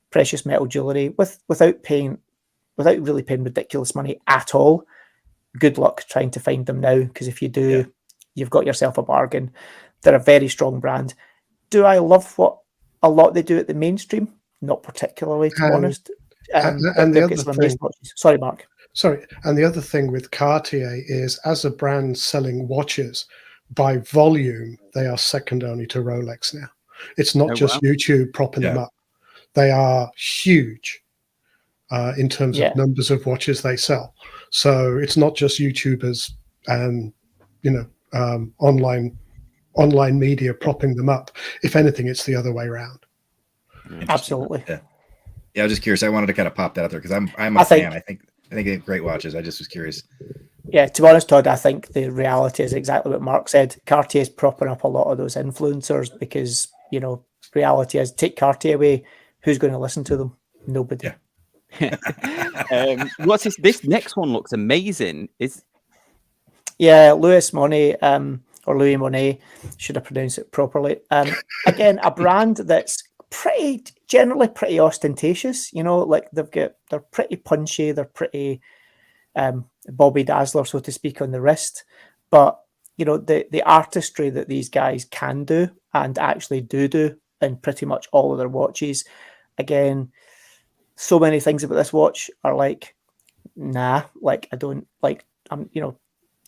Speaker 4: precious metal jewellery without really paying ridiculous money at all. Good luck trying to find them now, because if you do, you've got yourself a bargain. They're a very strong brand. Do I love what a lot they do at the mainstream? Not particularly, to be honest.
Speaker 3: And the other thing,
Speaker 4: sorry, Mark.
Speaker 3: Sorry, and the other thing with Cartier is, as a brand selling watches, by volume, they are second only to Rolex now. It's not just YouTube propping them up. They are huge in terms of numbers of watches they sell. So it's not just YouTubers and, online media propping them up. If anything, it's the other way around.
Speaker 4: Absolutely.
Speaker 2: Yeah, I was just curious. I wanted to kind of pop that out there because I'm a fan. I think they're great watches. I just was curious.
Speaker 4: Yeah, to be honest, Todd, I think the reality is exactly what Mark said. Cartier is propping up a lot of those influencers because, reality is, take Cartier away, who's going to listen to them? Nobody.
Speaker 1: Yeah. What's this next one looks amazing.
Speaker 4: Louis Monet, or Louis Monet, should have pronounced it properly. Again, a brand that's generally pretty ostentatious, like they're pretty punchy, they're pretty Bobby Dazzler, so to speak, on the wrist. But the artistry that these guys can do and actually do in pretty much all of their watches. Again, so many things about this watch are like, nah, like I don't like.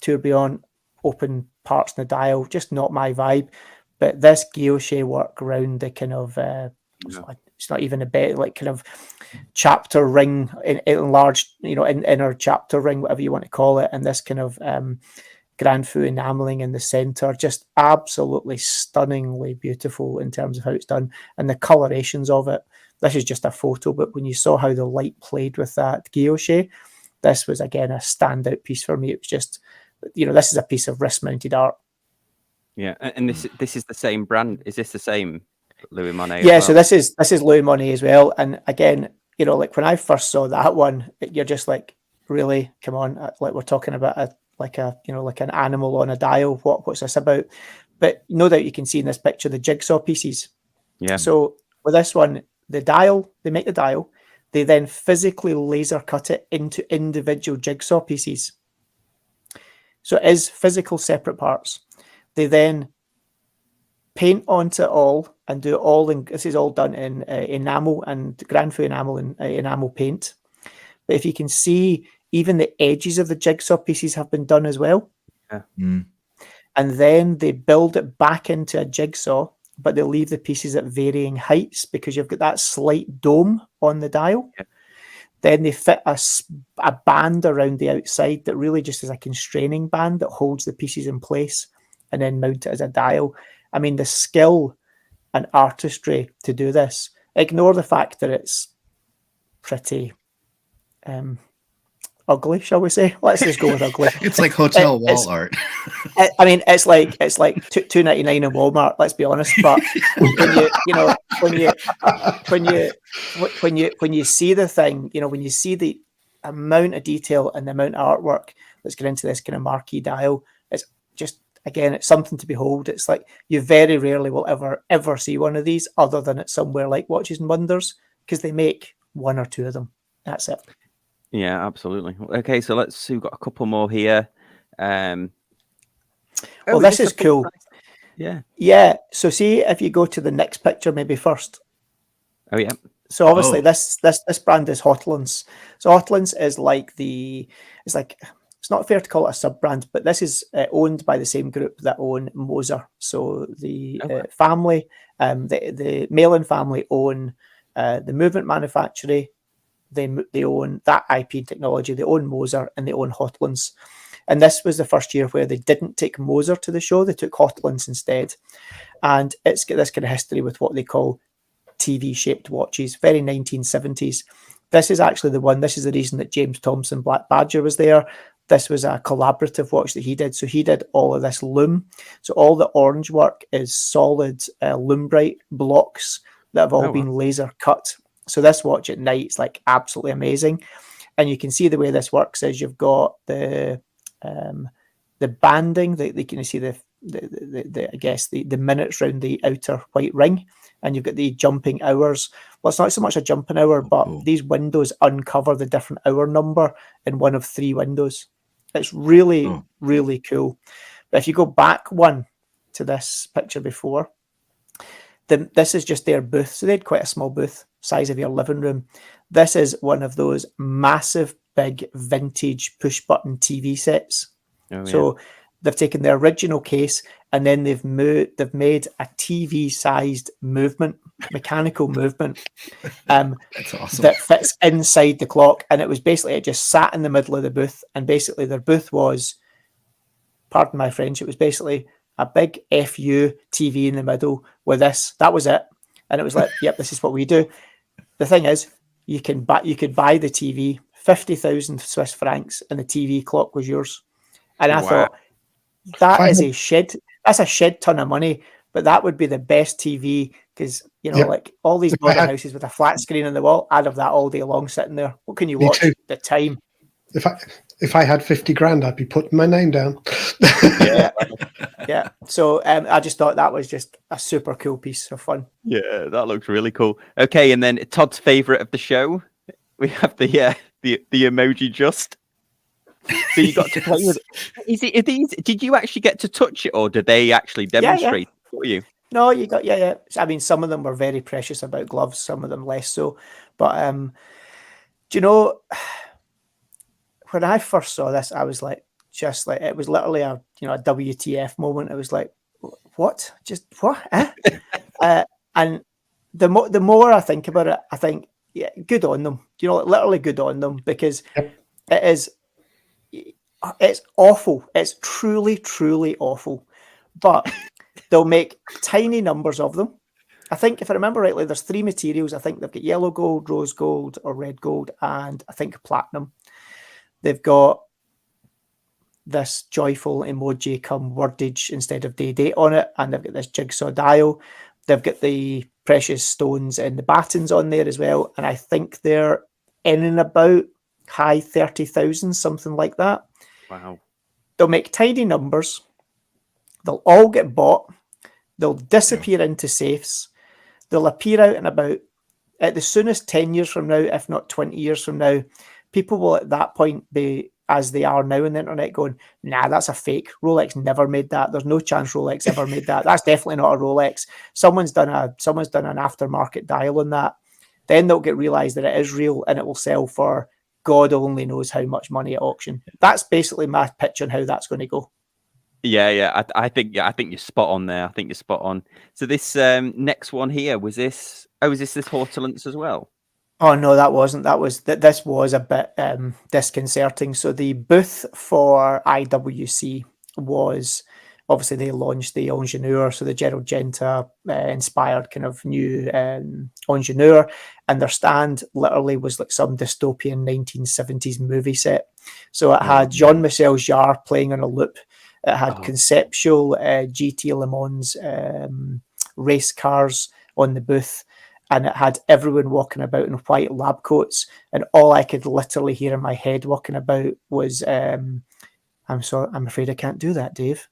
Speaker 4: Tourbillon, open parts in the dial, just not my vibe. But this guilloche work around the kind of it's not even a bit, like kind of chapter ring, enlarged, inner chapter ring, whatever you want to call it, and this kind of Grand Fu enameling in the center, just absolutely stunningly beautiful in terms of how it's done and the colorations of it. This is just a photo, but when you saw how the light played with that guilloche, this was again a standout piece for me. It was just, this is a piece of wrist-mounted art.
Speaker 1: Yeah, and this is the same brand. Is this the same Louis Monet?
Speaker 4: Yeah, so this is Louis Monet as well. And again, like when I first saw that one, you're just like, really, come on, like we're talking about like an animal on a dial. What's this about? But no doubt you can see in this picture the jigsaw pieces. Yeah. So with this one, the dial, they make the dial, they then physically laser cut it into individual jigsaw pieces. So it is physical separate parts. They then paint onto it all and do it all in, this is all done in enamel and Grand Fu enamel and enamel paint. But if you can see, even the edges of the jigsaw pieces have been done as well.
Speaker 1: Yeah.
Speaker 4: And then they build it back into a jigsaw, but they leave the pieces at varying heights because you've got that slight dome on the dial. Yeah. Then they fit a band around the outside that really just is a constraining band that holds the pieces in place. and then mount it as a dial. I mean, the skill and artistry to do this. Ignore the fact that it's pretty ugly, shall we say? Let's just go with ugly.
Speaker 2: It's like hotel wall art.
Speaker 4: I mean, it's like $2.99 in Walmart. Let's be honest. But when you see the thing, when you see the amount of detail and the amount of artwork that's going into this kind of marquee dial, it's just, again, it's something to behold. It's like you very rarely will ever see one of these other than at somewhere like Watches and Wonders, because they make one or two of them. That's it.
Speaker 1: Yeah, absolutely. Okay, so we've got a couple more here.
Speaker 4: Well, this is cool.
Speaker 1: Yeah.
Speaker 4: Yeah. So see if you go to the next picture maybe first.
Speaker 1: Oh yeah.
Speaker 4: So obviously this brand is Heartlands. So Heartlands is it's not fair to call it a sub brand, but this is owned by the same group that own Moser. So the family, the Malin family own the movement manufacturing. They own that IP technology. They own Moser and they own Heartlands. And this was the first year where they didn't take Moser to the show. They took Heartlands instead. And it's got this kind of history with what they call TV-shaped watches, very 1970s. This is actually the one. This is the reason that James Thompson Black Badger was there. This was a collaborative watch that he did. So he did all of this loom. So all the orange work is solid Lumbrite blocks that have all been laser cut. So this watch at night is like absolutely amazing. And you can see the way this works is you've got the banding, you can see the minutes around the outer white ring, and you've got the jumping hours. Well, it's not so much a jumping hour, but these windows uncover the different hour number in one of three windows. It's really, really cool. But if you go back one to this picture before, this is just their booth. So they had quite a small booth, size of your living room. This is one of those massive, big, vintage push-button TV sets. So they've taken the original case and then they've made a TV-sized mechanical movement
Speaker 2: That's awesome.
Speaker 4: that fits inside the clock. And it just sat in the middle of the booth. And basically their booth was, pardon my French, it was basically a big FU TV in the middle with this. That was it. And it was like, yep, this is what we do. The thing is, you could buy the TV, 50,000 Swiss francs, and the TV clock was yours. And I thought, that's a shed ton of money, but that would be the best TV because, like all these modern houses with a flat screen on the wall, I'd have that all day long sitting there. What can you watch? The time.
Speaker 3: If I had 50 grand, I'd be putting my name down.
Speaker 4: Yeah. So I just thought that was just a super cool piece of fun.
Speaker 1: Yeah, that looks really cool. Okay, and then Todd's favorite of the show, we have the emoji just. So you got to play with it. Did you actually get to touch it, or did they actually demonstrate for you?
Speaker 4: No, you got I mean, some of them were very precious about gloves, some of them less so. But do you know, when I first saw this, I was like, it was literally a WTF moment. It was like, what? Just what? And the more I think about it, I think, yeah, good on them. Literally good on them, because it's awful. It's truly, truly awful. But they'll make tiny numbers of them. I think, if I remember rightly, there's three materials. I think they've got yellow gold, rose gold, or red gold, and I think platinum. They've got this joyful emoji come wordage instead of date on it, and they've got this jigsaw dial. They've got the precious stones and the battens on there as well, and I think they're in and about high 30,000, something like that.
Speaker 1: Wow.
Speaker 4: They'll make tiny numbers. They'll all get bought. They'll disappear into safes. They'll appear out and about. At the soonest 10 years from now, if not 20 years from now, people will at that point be, as they are now on the internet, going, nah, that's a fake. Rolex never made that. There's no chance Rolex ever made that. That's definitely not a Rolex. Someone's done an aftermarket dial on that. Then they'll get realized that it is real and it will sell for God only knows how much money at auction. That's basically my pitch on how that's going to go.
Speaker 1: Yeah. I think you're spot on there. I think you're spot on. So this next one here, was this Heartlands as well?
Speaker 4: Oh no, that wasn't. This was a bit disconcerting. So the booth for IWC was obviously they launched the Ingenieur, so the Gerald Genta inspired kind of new Ingenieur, and their stand literally was like some dystopian 1970s movie set. So it had Jean-Michel Jarre playing on a loop. It had conceptual GT Le Mans race cars on the booth, and it had everyone walking about in white lab coats, and all I could literally hear in my head walking about was I'm sorry, I'm afraid I can't do that, Dave.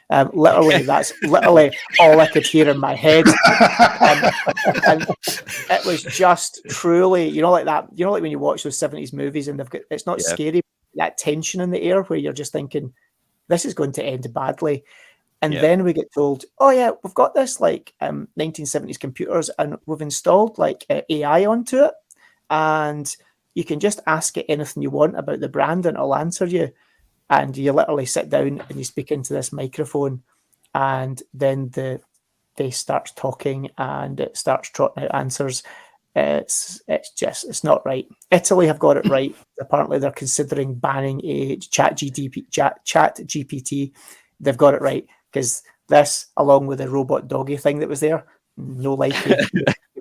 Speaker 4: Literally, that's literally all I could hear in my head. And it was just truly, like that, like when you watch those 70s movies and it's not scary, that tension in the air where you're just thinking, this is going to end badly. And then we get told, oh yeah, we've got this like 1970s computers and we've installed like AI onto it. And you can just ask it anything you want about the brand and it'll answer you. And you literally sit down and you speak into this microphone, and then the face starts talking and it starts trotting out answers. It's not right. Italy have got it right. Apparently, they're considering banning a chat GPT. They've got it right because this, along with the robot doggy thing that was there, no likely.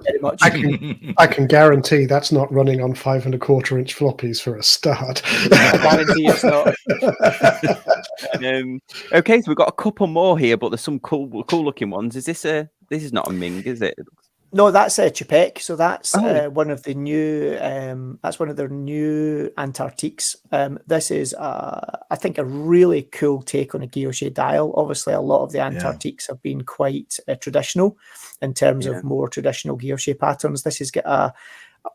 Speaker 4: Very much.
Speaker 3: I can guarantee that's not running on 5 1/4 inch floppies for a start.
Speaker 4: I guarantee it's not.
Speaker 1: Okay, so we've got a couple more here, but there's some cool looking ones. This is not a Ming, is it?
Speaker 4: No, that's Chapek. So that's one of the new. That's one of their new Antarctiques. This is, I think, a really cool take on a guilloche dial. Obviously, a lot of the Antarctiques have been quite traditional in terms of more traditional guilloche patterns. This has got a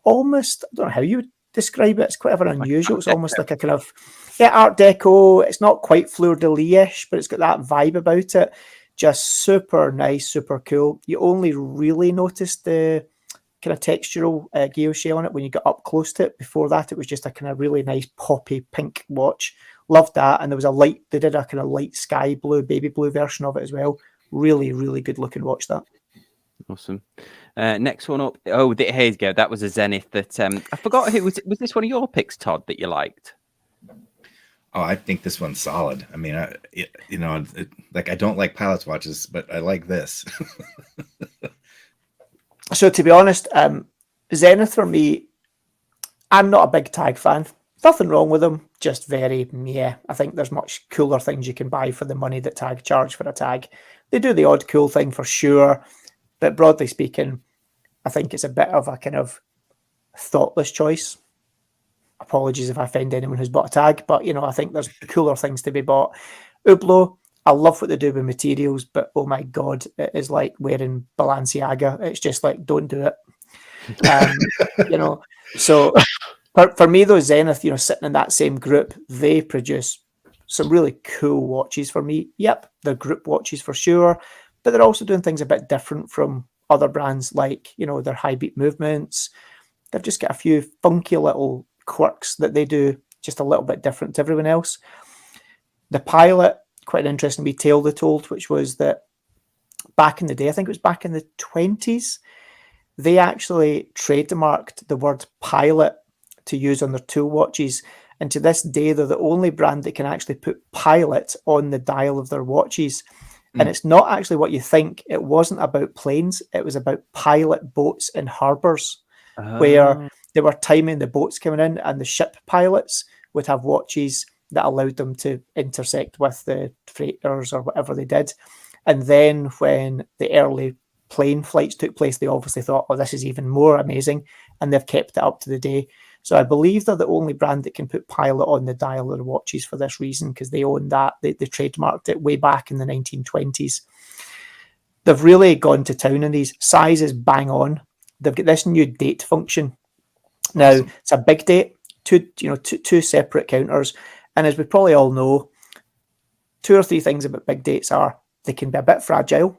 Speaker 4: almost, I don't know how you would describe it. It's quite of an unusual. It's almost like a kind of Art Deco. It's not quite fleur de lis-ish, but it's got that vibe about it. Just super nice, super cool. You only really noticed the kind of textural guilloche on it when you got up close to it. Before that, it was just a kind of really nice poppy pink watch. Loved that. And there was they did a kind of light sky blue, baby blue version of it as well. Really, really good looking watch, that.
Speaker 1: Awesome. Next one up. Oh, here you go. That was a Zenith that I forgot who was this one of your picks, Todd, that you liked?
Speaker 2: Oh, I think this one's solid. I mean, I don't like pilot's watches, but I like this.
Speaker 4: So to be honest, Zenith for me, I'm not a big tag fan. Nothing wrong with them, just very I think there's much cooler things you can buy for the money that tag charge for a tag. They do the odd cool thing for sure, but broadly speaking, I think it's a bit of a kind of thoughtless choice. Apologies if I offend anyone who's bought a tag, but I think there's cooler things to be bought. Hublot, I love what they do with materials, but oh my god, it is like wearing Balenciaga. It's just like, don't do it. So for me, though, Zenith, sitting in that same group, they produce some really cool watches for me. Yep, they're group watches for sure, but they're also doing things a bit different from other brands, like their high beat movements. They've just got a few funky little quirks that they do just a little bit different to everyone else. The Pilot, quite an interesting wee tale they told, which was that back in the day, I think it was back in the 20s, they actually trademarked the word Pilot to use on their tool watches, and to this day they're the only brand that can actually put Pilot on the dial of their watches. And it's not actually what you think. It wasn't about planes, it was about pilot boats in harbours, where they were timing the boats coming in, and the ship pilots would have watches that allowed them to intersect with the freighters or whatever they did. And then when the early plane flights took place, they obviously thought, oh, this is even more amazing. And they've kept it up to the day. So I believe they're the only brand that can put Pilot on the dial of their watches for this reason, because they own that. They trademarked it way back in the 1920s. They've really gone to town in these. Size is bang on. They've got this new date function. Now, it's a big date, two separate counters. And as we probably all know, 2 or 3 things about big dates are they can be a bit fragile.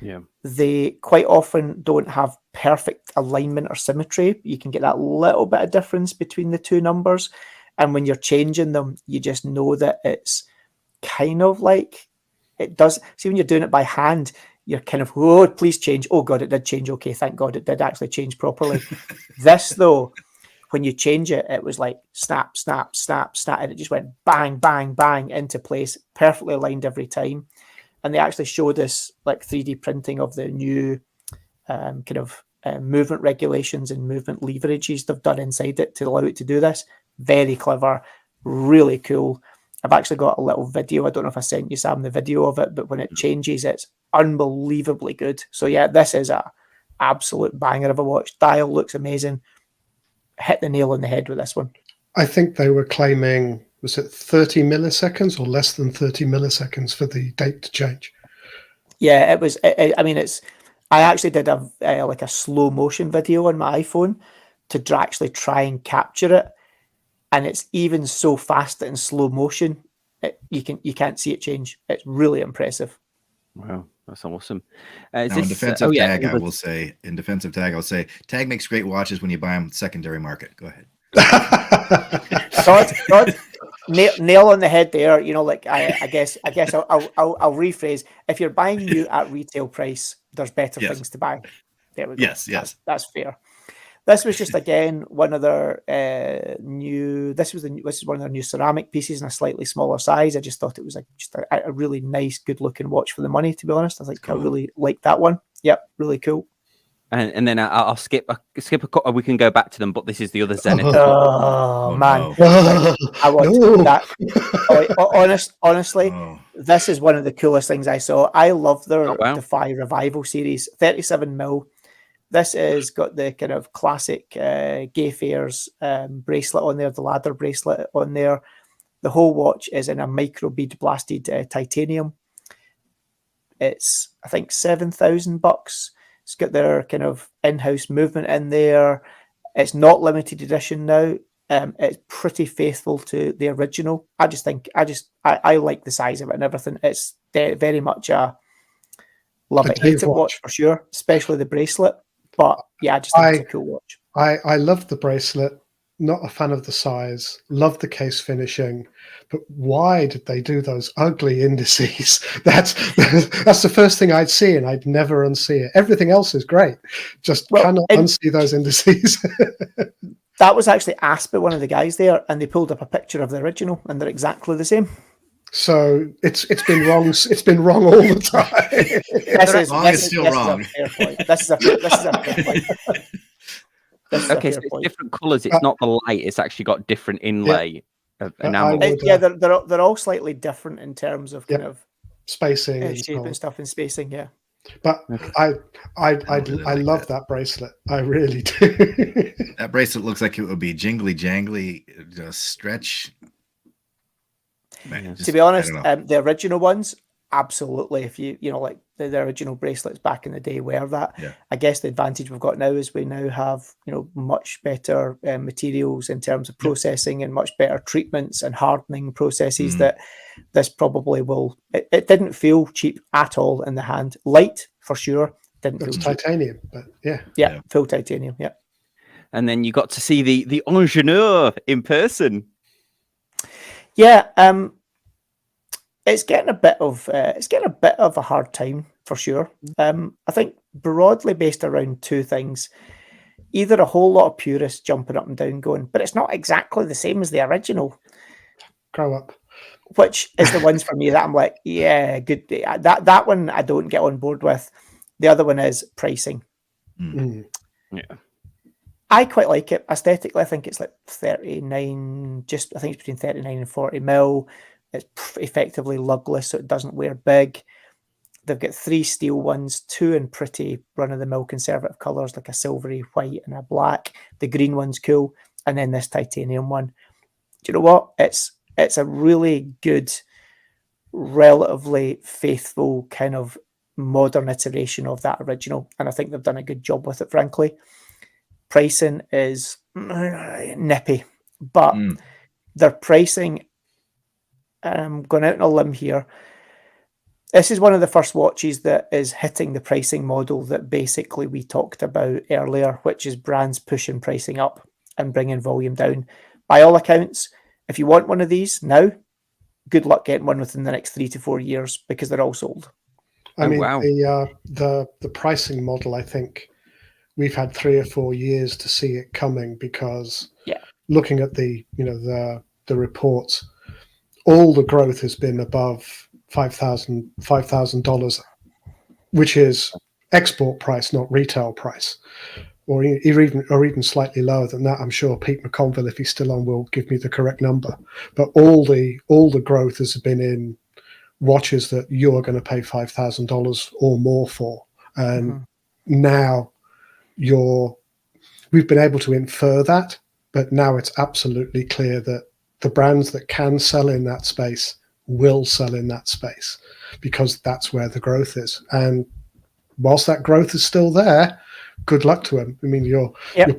Speaker 1: Yeah.
Speaker 4: They quite often don't have perfect alignment or symmetry. You can get that little bit of difference between the 2 numbers. And when you're changing them, you just know that it's kind of like it does. See, when you're doing it by hand, you're kind of, oh, please change. Oh, God, it did change. Okay, thank God it did actually change properly. This, though, when you change it, it was like snap, snap, snap, snap, and it just went bang, bang, bang into place, perfectly aligned every time. and they actually showed us like 3D printing of the new movement regulations and movement leverages they've done inside it to allow it to do this. Very clever, really cool. I've actually got a little video. I don't know if I sent you, Sam, the video of it, but when it changes, it's unbelievably good. So yeah, this is a absolute banger of a watch. Dial looks amazing. Hit the nail on the head with this one.
Speaker 3: I think they were claiming, was it 30 milliseconds or less than 30 milliseconds for the date to change?
Speaker 4: Yeah, it was. I mean, it's. I actually did a slow motion video on my iPhone to actually try and capture it, and it's even so fast in slow motion, you can't see it change. It's really impressive.
Speaker 1: Wow, that's awesome.
Speaker 2: In defensive tag, I'll say Tag makes great watches when you buy them secondary market. Go ahead.
Speaker 4: Nail on the head there. You know, like I guess I'll rephrase. If you're buying new at retail price, there's better things to buy. There we go.
Speaker 2: Yes.
Speaker 4: That's fair. This was just again one of their new. This is one of their new ceramic pieces in a slightly smaller size. I just thought it was just a really nice, good looking watch for the money. To be honest, I think cool. I really like that one. Yep, really cool.
Speaker 1: And then I'll skip a couple. We can go back to them, but this is the other Zenith.
Speaker 4: Oh man, no. I want that. Honestly, this is one of the coolest things I saw. I love their Defy Revival series, 37mm. This has got the kind of classic Gayfairs bracelet on there, the ladder bracelet on there. The whole watch is in a micro bead blasted titanium. It's, I think, $7,000. It's got their kind of in-house movement in there. It's not limited edition now. It's pretty faithful to the original. I like the size of it and everything. It's very much a love it, hate it watch for sure, especially the bracelet. But yeah, I just think it's a cool watch.
Speaker 3: I love the bracelet. Not a fan of the size. Love the case finishing. But why did they do those ugly indices? That's the first thing I'd see, and I'd never unsee it. Everything else is great. Just cannot unsee those indices.
Speaker 4: That was actually asked by one of the guys there, and they pulled up a picture of the original, and they're exactly the same.
Speaker 3: So it's been wrong. It's been wrong all the time.
Speaker 2: It's still wrong.
Speaker 4: This is a fair point.
Speaker 1: Okay, so it's different colours. It's not the light. It's actually got different inlay of enamel.
Speaker 4: They're all slightly different in terms of kind of
Speaker 3: spacing,
Speaker 4: shape and stuff, and spacing. Yeah,
Speaker 3: but I love that bracelet. I really do.
Speaker 2: That bracelet looks like it would be jingly jangly, just stretch.
Speaker 4: Man, to be honest, the original ones, absolutely. If you like the original bracelets back in the day were that.
Speaker 2: Yeah.
Speaker 4: I guess the advantage we've got now is we now have much better materials in terms of processing and much better treatments and hardening processes that this probably will. It didn't feel cheap at all in the hand. Light for sure. Didn't feel cheap.
Speaker 3: Titanium, but
Speaker 4: yeah, full titanium. Yeah.
Speaker 1: And then you got to see the ingénieur in person.
Speaker 4: Yeah, it's getting a bit of a hard time for sure. I think broadly based around two things: either a whole lot of purists jumping up and down, going, "But it's not exactly the same as the original."
Speaker 3: Grow up.
Speaker 4: Which is the ones for me that I'm like, yeah, good. That one I don't get on board with. The other one is pricing.
Speaker 1: Yeah.
Speaker 4: I quite like it aesthetically. I think it's like 39. I think it's between 39 and 40 mil. It's effectively lugless, so it doesn't wear big. They've got 3 steel ones, 2 in pretty run-of-the-mill conservative colours, like a silvery white and a black. The green one's cool, and then this titanium one. Do you know what? It's a really good, relatively faithful kind of modern iteration of that original, and I think they've done a good job with it, frankly. Pricing is nippy, but their pricing, I'm going out on a limb here. This is one of the first watches that is hitting the pricing model that basically we talked about earlier, which is brands pushing pricing up and bringing volume down. By all accounts, if you want one of these now, good luck getting one within the next 3 to 4 years because they're all sold.
Speaker 3: I mean,
Speaker 1: wow.
Speaker 3: the pricing model, I think we've had 3 or 4 years to see it coming because looking at the reports, all the growth has been above $5,000, which is export price, not retail price, or even slightly lower than that. I'm sure Pete McConville, if he's still on, will give me the correct number. But all the growth has been in watches that you're going to pay $5,000 or more for, and now we've been able to infer that, but now it's absolutely clear that the brands that can sell in that space will sell in that space, because that's where the growth is. And whilst that growth is still there, good luck to them. I mean, you're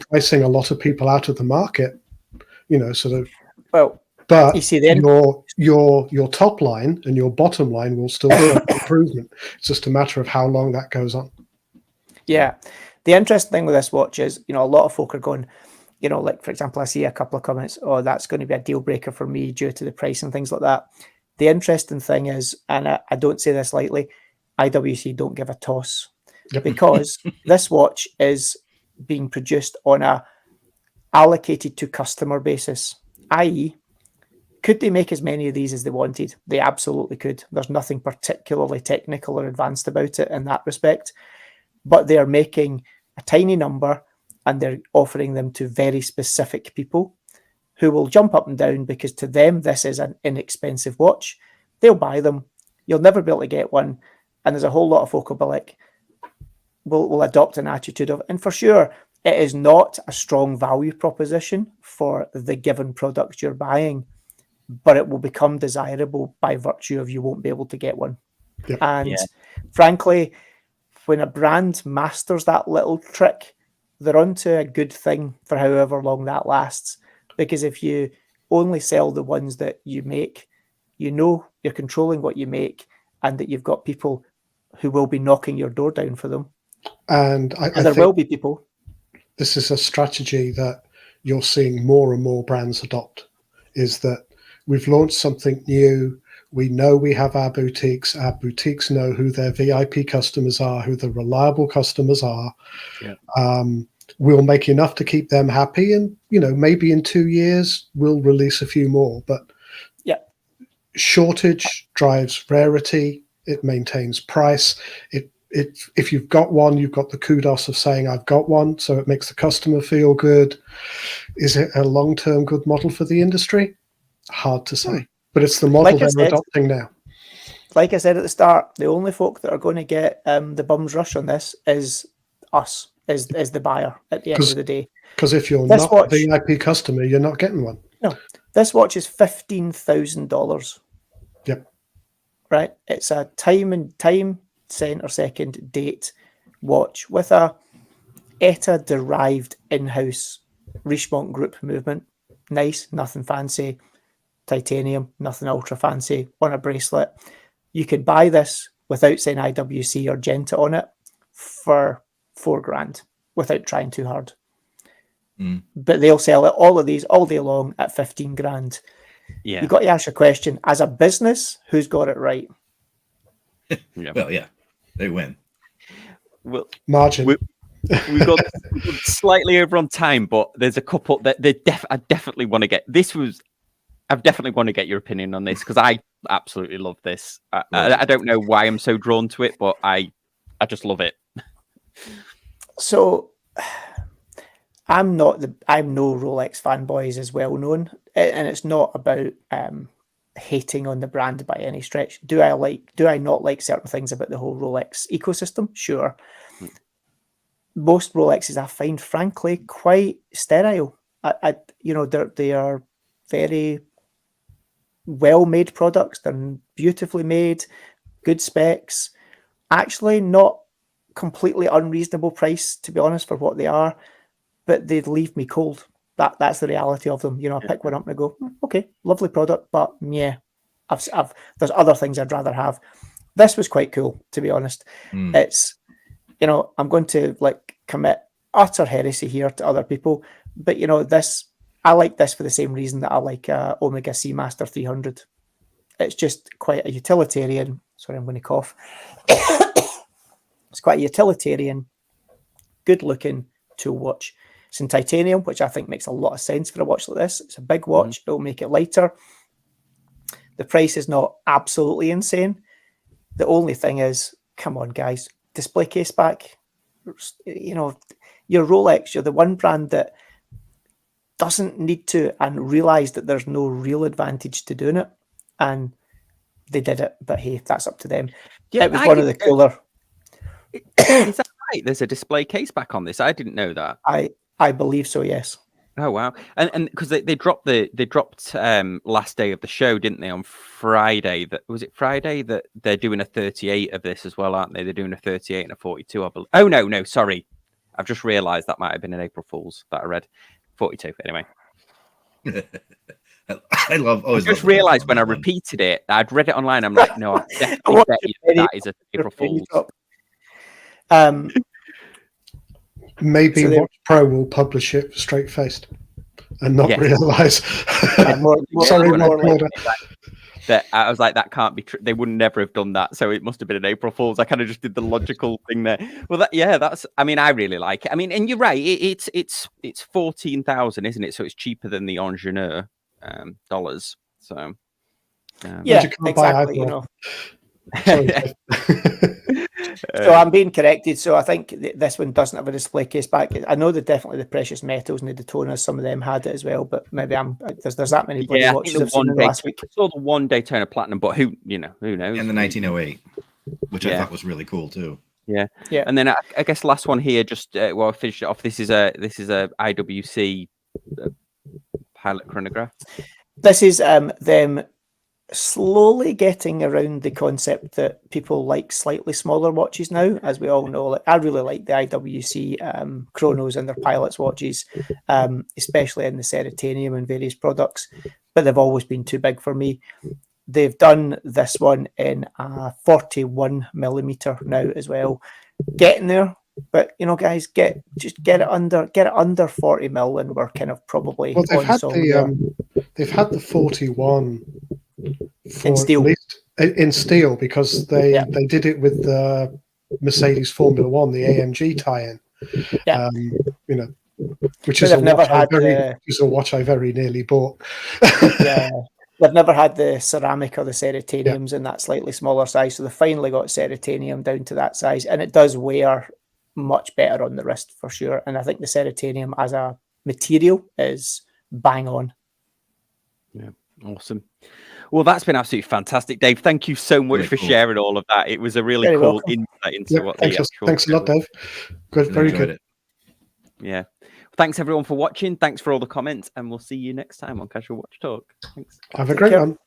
Speaker 3: pricing a lot of people out of the market, sort of.
Speaker 4: Well,
Speaker 3: but
Speaker 4: you see, then
Speaker 3: your top line and your bottom line will still show improvement. It's just a matter of how long that goes on.
Speaker 4: Yeah. The interesting thing with this watch is, a lot of folk are going, like, for example, I see a couple of comments, oh, that's going to be a deal breaker for me due to the price and things like that. The interesting thing is, and I don't say this lightly, IWC don't give a toss, because this watch is being produced on a allocated to customer basis, i.e., could they make as many of these as they wanted? They absolutely could. There's nothing particularly technical or advanced about it in that respect, but they are making a tiny number and they're offering them to very specific people who will jump up and down, because to them this is an inexpensive watch. They'll buy them. You'll never be able to get one. And there's a whole lot of folk will be like, will adopt an attitude of, and for sure, it is not a strong value proposition for the given product you're buying, but it will become desirable by virtue of you won't be able to get one. Yep. And frankly, when a brand masters that little trick, they're onto a good thing for however long that lasts. Because if you only sell the ones that you make, you're controlling what you make, and that you've got people who will be knocking your door down for them.
Speaker 3: And
Speaker 4: there will be people.
Speaker 3: This is a strategy that you're seeing more and more brands adopt, is that we've launched something new. We know we have our boutiques. Our boutiques know who their VIP customers are, who the reliable customers are. Yeah. We'll make enough to keep them happy. And, maybe in 2 years, we'll release a few more. But shortage drives rarity. It maintains price. If you've got one, you've got the kudos of saying, I've got one. So it makes the customer feel good. Is it a long-term good model for the industry? Hard to say. But it's the model they're adopting now.
Speaker 4: Like I said at the start, the only folk that are going to get the bum's rush on this is us, is the buyer at the end of the day.
Speaker 3: Because if you're not a VIP customer, you're not getting one.
Speaker 4: No. This watch is $15,000.
Speaker 3: Yep.
Speaker 4: Right? It's a time, center, second, date watch with a ETA-derived in-house Richemont Group movement. Nice, nothing fancy. Titanium, nothing ultra fancy, on a bracelet. You could buy this without saying IWC or Genta on it for $4,000 without trying too hard. But they'll sell it, all of these, all day long at $15,000.
Speaker 1: Yeah.
Speaker 4: You've got to ask a question, as a business, who's got it right?
Speaker 2: Well, yeah, they win.
Speaker 1: Well,
Speaker 3: margin.
Speaker 1: We've got slightly over on time, but there's a couple that I definitely want to get. I definitely want to get your opinion on this, because I absolutely love this. I don't know why I'm so drawn to it, but I just love it.
Speaker 4: So I'm no Rolex fanboy, as well known, and it's not about hating on the brand by any stretch. Do I not like certain things about the whole Rolex ecosystem? Sure. Most Rolexes I find, frankly, quite sterile. They are very well-made products. They're beautifully made, good specs. Actually, not completely unreasonable price, to be honest, for what they are. But they leave me cold. That's the reality of them. I pick one up and I go, okay, lovely product, but yeah, there's other things I'd rather have. This was quite cool, to be honest. It's, I'm going to commit utter heresy here to other people, but I like this for the same reason that I like Omega Seamaster 300. It's just quite a utilitarian. Sorry, I'm going to cough. It's quite a utilitarian, good-looking tool watch. It's in titanium, which I think makes a lot of sense for a watch like this. It's a big watch. It'll make it lighter. The price is not absolutely insane. The only thing is, come on, guys, display case back. You know, your Rolex, you're the one brand that doesn't need to and realize that there's no real advantage to doing it. And they did it, but hey, that's up to them.
Speaker 1: Yeah,
Speaker 4: it was one of the cooler.
Speaker 1: Is that right? There's a display case back on this. I didn't know that.
Speaker 4: I believe so, yes.
Speaker 1: Oh wow! And because they dropped last day of the show, didn't they? On Friday, that was it. Friday that they're doing a 38 of this as well, aren't they? They're doing a 38 and a 42. I believe. Oh no, sorry, I've just realised that might have been an April Fool's that I read. 42 anyway.
Speaker 2: I love.
Speaker 1: I just realised when I repeated it, I'd read it online. I'm like, no, I definitely bet you that is an April Fool's.
Speaker 3: Maybe so Watch Pro will publish it straight faced and not realise.
Speaker 1: Sorry, that I was like, that can't be true. They would never have done that, so it must have been an April Fool's. I kind of just did the logical thing there. Well, that's. I mean, I really like it. I mean, and you're right. It's 14,000, isn't it? So it's cheaper than the Ingenieur dollars. So
Speaker 4: yeah, exactly. You know. So I'm being corrected. So I think this one doesn't have a display case back. I know that definitely the precious metals and the Daytonas, some of them had it as well. But maybe there's that many bloody watches I've seen in the last week.
Speaker 1: I saw the one Daytona Platinum, but who knows?
Speaker 2: And the 1908, which I thought was really cool too.
Speaker 1: Yeah. And then I guess last one here, just I'll finish it off. This is a IWC pilot chronograph.
Speaker 4: This is them slowly getting around the concept that people like slightly smaller watches now. As we all know, I really like the IWC chronos and their pilots watches, especially in the Ceratanium and various products, but they've always been too big for me. They've done this one in a 41mm now as well, getting there. But you know, guys, get it under 40mm, and we're kind of probably
Speaker 3: they've had the 41
Speaker 4: in steel.
Speaker 3: In steel, because they did it with the Mercedes Formula One, the AMG tie-in.
Speaker 4: Yeah.
Speaker 3: You know, which is a watch I very nearly bought.
Speaker 4: Yeah. They've never had the ceramic or the cerataniums in that slightly smaller size, so they finally got ceratanium down to that size, and it does wear much better on the wrist for sure. And I think the ceratanium as a material is bang on.
Speaker 1: Yeah, awesome. Well, that's been absolutely fantastic, Dave. Thank you so much for sharing all of that. It was a really cool insight into what the actual.
Speaker 3: Thanks a lot, Dave. Good, very good.
Speaker 1: Yeah. Thanks everyone for watching. Thanks for all the comments, and we'll see you next time on Casual Watch Talk. Thanks.
Speaker 3: Have a great one.